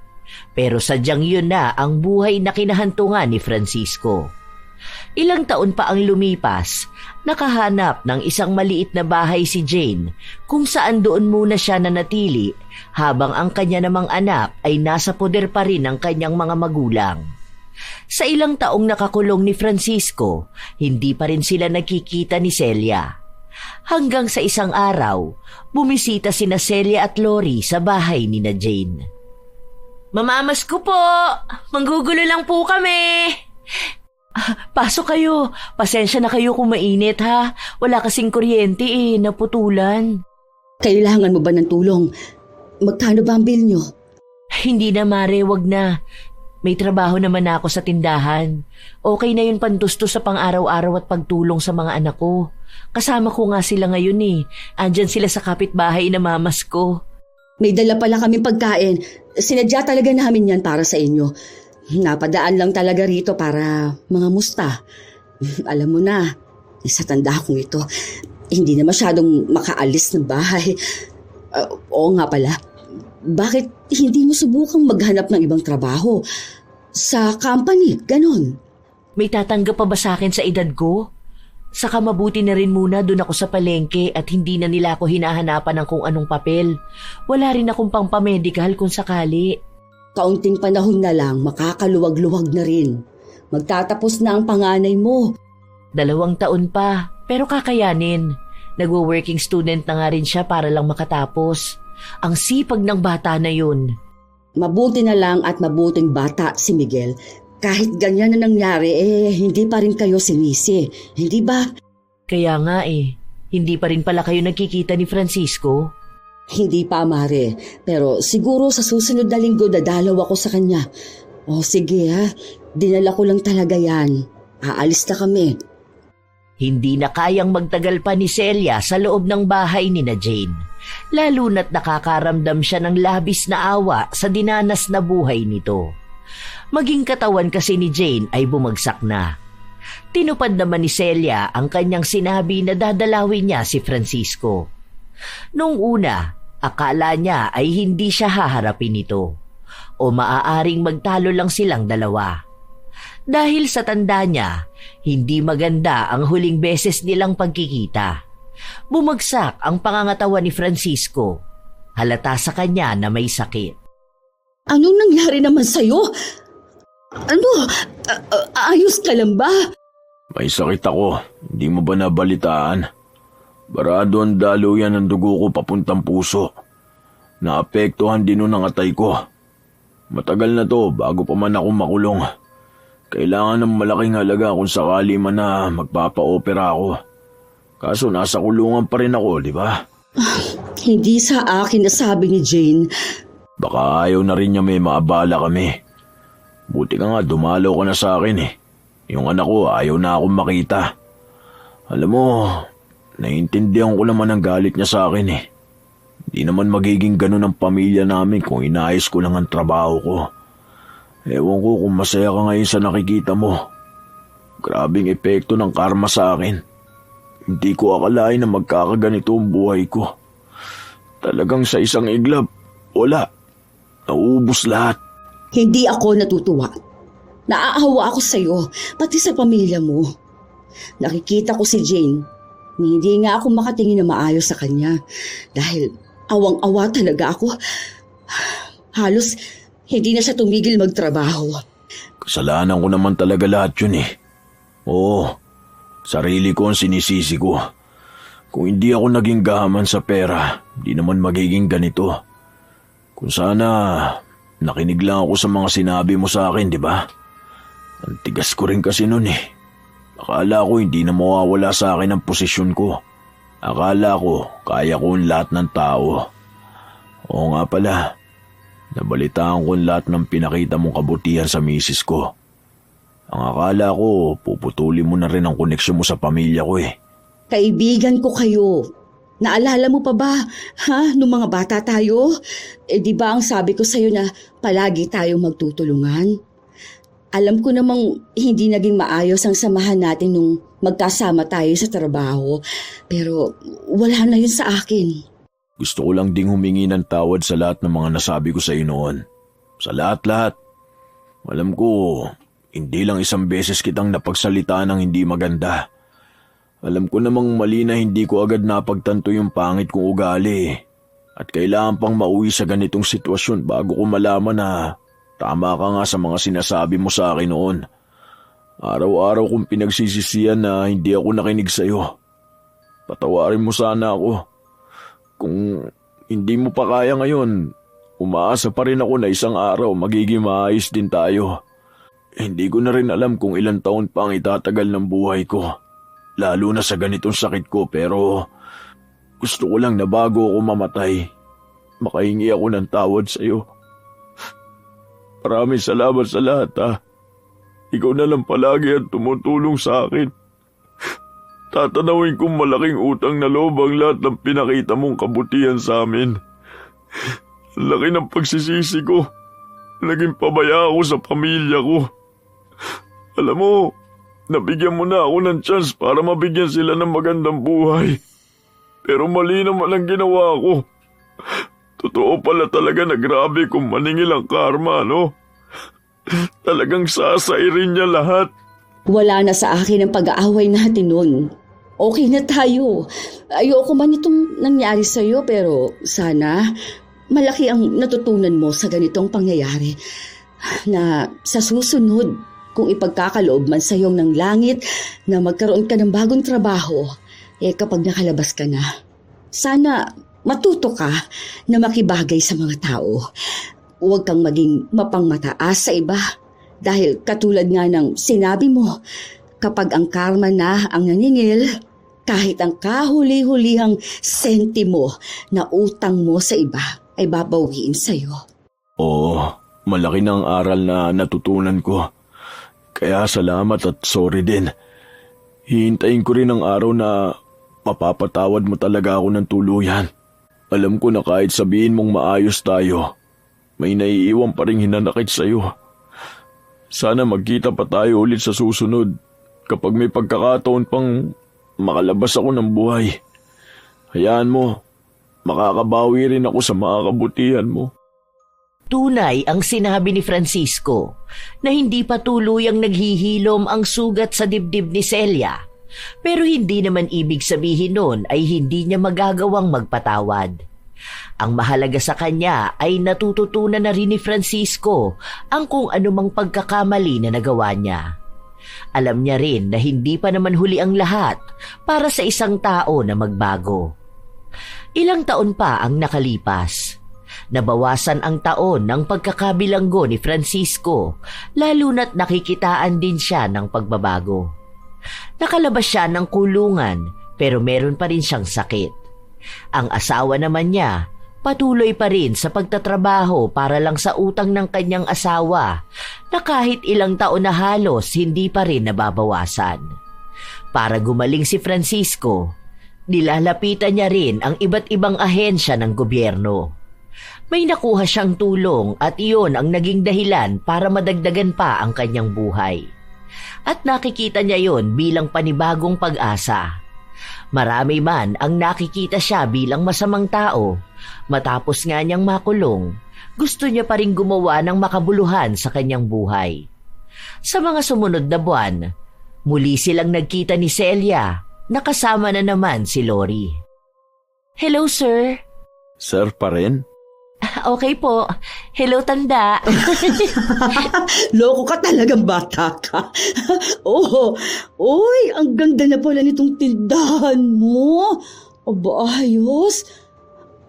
Pero sadyang yun na ang buhay na kinahantungan ni Francisco. Ilang taon pa ang lumipas, nakahanap ng isang maliit na bahay si Jane kung saan doon muna siya nanatili habang ang kanya namang anak ay nasa poder pa rin ng kanyang mga magulang. Sa ilang taong nakakulong ni Francisco, hindi pa rin sila nakikita ni Celia. Hanggang sa isang araw, bumisita sina Celia at Lori sa bahay ni na Jane. Mamamas ko po! Manggugulo lang po kami! Pasok kayo. Pasensya na kayo kung mainit ha. Wala kasing kuryente naputulan. Kailangan mo ba ng tulong? Magkano ba ang bill nyo? Hindi na Mare, wag na. May trabaho naman ako sa tindahan. Okay na yun pantusto sa pang-araw-araw at pagtulong sa mga anak ko. Kasama ko nga sila ngayon Andyan sila sa kapitbahay na mamas ko. May dala pala kaming pagkain. Sinadya talaga namin yan para sa inyo. Napadaan lang talaga rito para mga musta. Alam mo na, sa tanda kong ito, hindi na masyadong makaalis ng bahay. Oo nga pala, bakit hindi mo subukang maghanap ng ibang trabaho? Sa company, ganon. May tatanggap pa ba sa akin sa edad ko? Saka mabuti na rin muna doon ako sa palengke at hindi na nila ako hinahanapan ng kung anong papel. Wala rin akong pang-pamedical kung sakali. Kaunting panahon na lang, makakaluwag-luwag na rin. Magtatapos na ang panganay mo. 2 taon pa, pero kakayanin. Nagwo-working student na nga rin siya para lang makatapos. Ang sipag ng bata na yun. Mabuti na lang at mabuting bata si Miguel. Kahit ganyan na nangyari, hindi pa rin kayo sinisi. Hindi ba? Kaya nga hindi pa rin pala kayo nagkikita ni Francisco? Hindi pa, Mare. Pero siguro sa susunod na linggo dadalaw ako sa kanya. O sige ha, dinala ko lang talaga yan. Aalis na kami. Hindi na kayang magtagal pa ni Celia sa loob ng bahay ni na Jane. Lalo na't nakakaramdam siya ng labis na awa sa dinanas na buhay nito. Maging katawan kasi ni Jane ay bumagsak na. Tinupad naman ni Celia ang kanyang sinabi na dadalawin niya si Francisco. Noong una, akala niya ay hindi siya haharapin nito o maaaring magtalo lang silang dalawa. Dahil sa tanda niya, hindi maganda ang huling beses nilang pagkikita. Bumagsak ang pangangatawan ni Francisco. Halata sa kanya na may sakit. Anong nangyari naman sa'yo? Ayos ka lang ba? May sakit ako. Hindi mo ba nabalitaan? Barado ang daluyan ng dugo ko papuntang puso. Naapektuhan din nun ang atay ko. Matagal na to bago pa man ako makulong. Kailangan ng malaking halaga kung sakali man na magpapa-opera ako. Kaso nasa kulungan pa rin ako, di ba? Hindi sa akin nasabi ni Jane. Baka ayaw na rin niya may maabala kami. Buti ka nga dumalaw ka na sa akin Yung anak ko ayaw na akong makita. Alam mo, naiintindihan ko naman ang galit niya sa akin Hindi naman magiging ganun ang pamilya namin kung inaayos ko lang ang trabaho ko. Ewan ko kung masaya ka ngayon sa nakikita mo. Grabing epekto ng karma sa akin. Hindi ko akalain na magkakaganito ang buhay ko. Talagang sa isang iglap, wala. Nauubos lahat. Hindi ako natutuwa. Naaawa ako sa'yo, pati sa pamilya mo. Nakikita ko si Jane. Hindi nga ako makatingin na maayos sa kanya. Dahil awang-awa talaga ako. Halos hindi na siya tumigil magtrabaho. Kasalanan ko naman talaga lahat yun Oo. Sarili ko ang sinisisi ko. Kung hindi ako naging gahaman sa pera, di naman magiging ganito. Kung sana nakinig lang ako sa mga sinabi mo sa akin, di ba? Ang tigas ko rin kasi nun eh. Akala ko hindi na mawawala sa akin ang posisyon ko. Akala ko kaya ko ang lahat ng tao. Oo nga pala, nabalitaan ko ang lahat ng pinakita mong kabutihan sa misis ko. Ang akala ko, puputuli mo na rin ang koneksyon mo sa pamilya ko eh. Kaibigan ko kayo. Naalala mo pa ba, nung mga bata tayo? Di ba ang sabi ko sa'yo na palagi tayong magtutulungan? Alam ko namang hindi naging maayos ang samahan natin nung magkasama tayo sa trabaho. Pero wala na yun sa akin. Gusto ko lang ding humingi ng tawad sa lahat ng mga nasabi ko sa iyo noon. Sa lahat-lahat. Alam ko, hindi lang isang beses kitang napagsalita ng hindi maganda. Alam ko namang mali na hindi ko agad napagtanto yung pangit kong ugali. At kailangan pang mauwi sa ganitong sitwasyon bago ko malaman na tama ka nga sa mga sinasabi mo sa akin noon. Araw-araw kong pinagsisisihan na hindi ako nakinig sa iyo. Patawarin mo sana ako. Kung hindi mo pa kaya ngayon, umaasa pa rin ako na isang araw magiging maayos din tayo. Hindi ko na rin alam kung ilang taon pa ang itatagal ng buhay ko. Lalo na sa ganitong sakit ko, pero gusto ko lang na bago ako mamatay, makahingi ako ng tawad sa iyo. Maraming salamat sa lahat ha. Ikaw na lang palagi ang tumutulong sa akin. Tatanawin kong malaking utang na loob ang lahat ng pinakita mong kabutihan sa amin. Ang laki ng pagsisisi ko. Naging pabaya ako sa pamilya ko. Alam mo, nabigyan mo na ako ng chance para mabigyan sila ng magandang buhay. Pero mali naman ang ginawa ko. Totoo pala talaga na grabe kung maningil ang karma, no? Talagang sasairin niya lahat. Wala na sa akin ang pag-aaway natin nun. Okay na tayo. Ayoko man itong nangyari sa'yo pero sana malaki ang natutunan mo sa ganitong pangyayari. Na sa susunod, kung ipagkakaloob man sa iyong ng langit na magkaroon ka ng bagong trabaho, kapag nakalabas ka na, sana matuto ka na makibagay sa mga tao. Huwag kang maging mapangmataas sa iba. Dahil katulad nga ng sinabi mo, kapag ang karma na ang naningil, kahit ang kahuli-hulihang sentimo na utang mo sa iba ay babawiin sa'yo. Oo, malaki na ang aral na natutunan ko. Kaya salamat at sorry din. Hihintayin ko rin ang araw na mapapatawad mo talaga ako ng tuluyan. Alam ko na kahit sabihin mong maayos tayo, may naiiwan pa ring hinanakit sa'yo. Sana magkita pa tayo ulit sa susunod kapag may pagkakataon pang makalabas ako ng buhay. Hayaan mo, makakabawi rin ako sa mga kabutihan mo. Tunay ang sinabi ni Francisco na hindi pa tuluyang naghihilom ang sugat sa dibdib ni Celia. Pero hindi naman ibig sabihin nun ay hindi niya magagawang magpatawad. Ang mahalaga sa kanya ay natututunan na rin ni Francisco ang kung anumang pagkakamali na nagawa niya. Alam niya rin na hindi pa naman huli ang lahat para sa isang tao na magbago. Ilang taon pa ang nakalipas. Nabawasan ang taon ng pagkakabilanggo ni Francisco, lalo na't nakikitaan din siya ng pagbabago. Nakalabas siya ng kulungan pero meron pa rin siyang sakit. Ang asawa naman niya, patuloy pa rin sa pagtatrabaho para lang sa utang ng kanyang asawa na kahit ilang taon na halos hindi pa rin nababawasan. Para gumaling si Francisco, nilalapitan niya rin ang iba't ibang ahensya ng gobyerno. May nakuha siyang tulong at iyon ang naging dahilan para madagdagan pa ang kanyang buhay. At nakikita niya yon bilang panibagong pag-asa. Marami man ang nakikita siya bilang masamang tao, matapos nga niyang makulong, gusto niya pa rin gumawa ng makabuluhan sa kanyang buhay. Sa mga sumunod na buwan, muli silang nagkita ni Celia, nakasama na naman si Lori. Hello, sir. Sir pa rin? Okay po. Hello, tanda. Loko ka talagang bata ka. Oh, oy, ang ganda na pala nitong tindahan mo. Aba, ayos.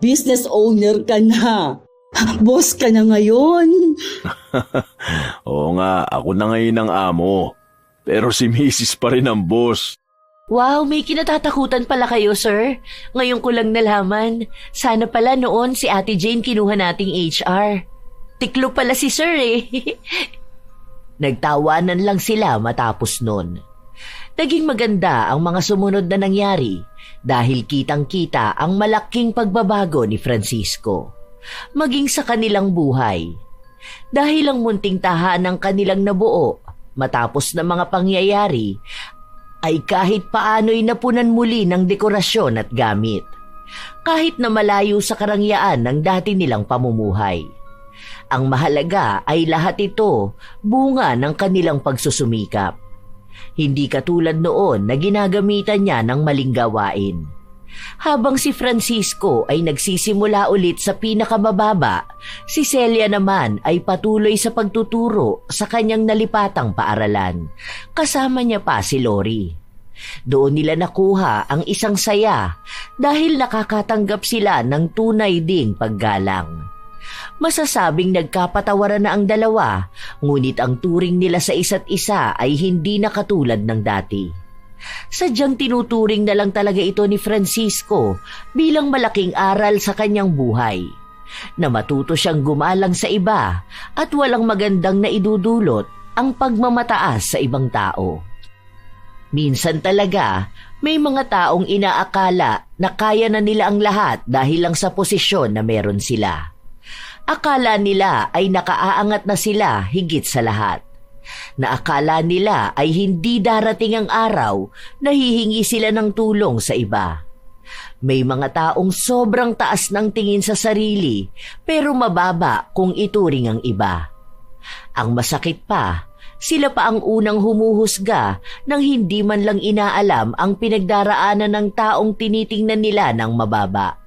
Business owner ka na. Boss ka na ngayon. Oo nga, ako na ngayon ang amo. Pero si Mrs. pa rin ang boss. Wow, may kinatatakutan pala kayo, sir. Ngayon ko lang nalaman. Sana pala noon si Ate Jane kinuha nating HR. Tiklo pala si sir eh. Nagtawanan lang sila matapos nun. Naging maganda ang mga sumunod na nangyari dahil kitang-kita ang malaking pagbabago ni Francisco. Maging sa kanilang buhay. Dahil ang munting tahanang kanilang nabuo matapos na mga pangyayari ay kahit paano'y napunan muli ng dekorasyon at gamit. Kahit na malayo sa karangyaan ng dati nilang pamumuhay. Ang mahalaga ay lahat ito bunga ng kanilang pagsusumikap. Hindi katulad noon na ginagamitan niya ng maling gawain. Habang si Francisco ay nagsisimula ulit sa pinakamababa, si Celia naman ay patuloy sa pagtuturo sa kanyang nalipatang paaralan. Kasama niya pa si Lori. Doon nila nakuha ang isang saya dahil nakakatanggap sila ng tunay ding paggalang. Masasabing nagkapatawaran na ang dalawa, ngunit ang turing nila sa isa't isa ay hindi na katulad ng dati. Sadyang tinuturing na lang talaga ito ni Francisco bilang malaking aral sa kanyang buhay, na matuto siyang gumalang sa iba at walang magandang naidudulot ang pagmamataas sa ibang tao. Minsan talaga, may mga taong inaakala na kaya na nila ang lahat dahil lang sa posisyon na meron sila. Akala nila ay nakaaangat na sila higit sa lahat. Na akala nila ay hindi darating ang araw na hihingi sila ng tulong sa iba. May mga taong sobrang taas ng tingin sa sarili pero mababa kung ituring ang iba. Ang masakit pa, sila pa ang unang humuhusga nang hindi man lang inaalam ang pinagdaraanan ng taong tinitingnan nila ng mababa.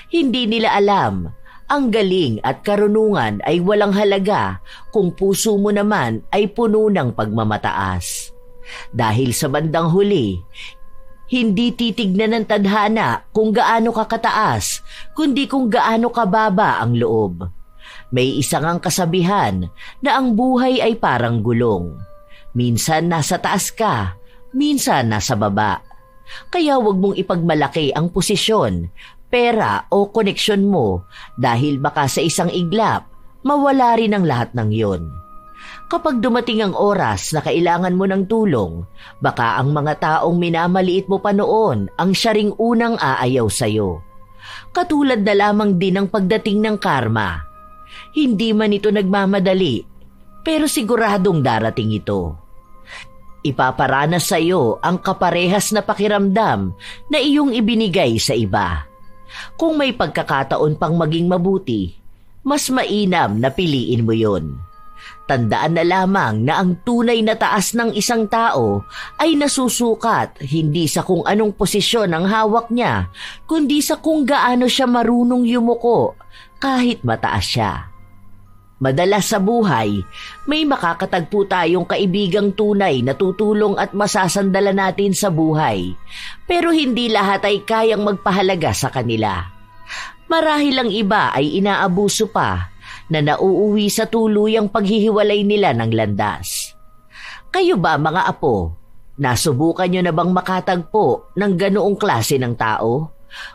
Hindi nila alam, ang galing at karunungan ay walang halaga kung puso mo naman ay puno ng pagmamataas. Dahil sa bandang huli, hindi titignan ng tadhana kung gaano ka kataas, kundi kung gaano kababa ang loob. May isang ang kasabihan na ang buhay ay parang gulong. Minsan nasa taas ka, minsan nasa baba. Kaya huwag mong ipagmalaki ang posisyon, pera o koneksyon mo dahil baka sa isang iglap, mawala rin ang lahat ng yon. Kapag dumating ang oras na kailangan mo ng tulong, baka ang mga taong minamaliit mo pa noon ang siya ring unang aayaw sa'yo. Katulad na lamang din ang pagdating ng karma. Hindi man ito nagmamadali, pero siguradong darating ito. Ipaparanas sa'yo ang kaparehas na pakiramdam na iyong ibinigay sa iba. Kung may pagkakataon pang maging mabuti, mas mainam na piliin mo yon. Tandaan na lamang na ang tunay na taas ng isang tao ay nasusukat hindi sa kung anong posisyon ang hawak niya, kundi sa kung gaano siya marunong yumuko kahit mataas siya. Madalas sa buhay, may makakatagpo tayong kaibigang tunay na tutulong at masasandala natin sa buhay, pero hindi lahat ay kayang magpahalaga sa kanila. Marahil ang iba ay inaabuso pa na nauuwi sa tuluyang paghihiwalay nila ng landas. Kayo ba mga apo, nasubukan nyo na bang makatagpo ng ganoong klase ng tao?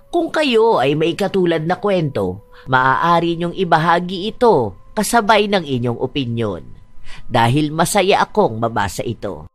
Kung kayo ay may katulad na kwento, maaari nyong ibahagi ito kasabay ng inyong opinyon. Dahil masaya akong mabasa ito.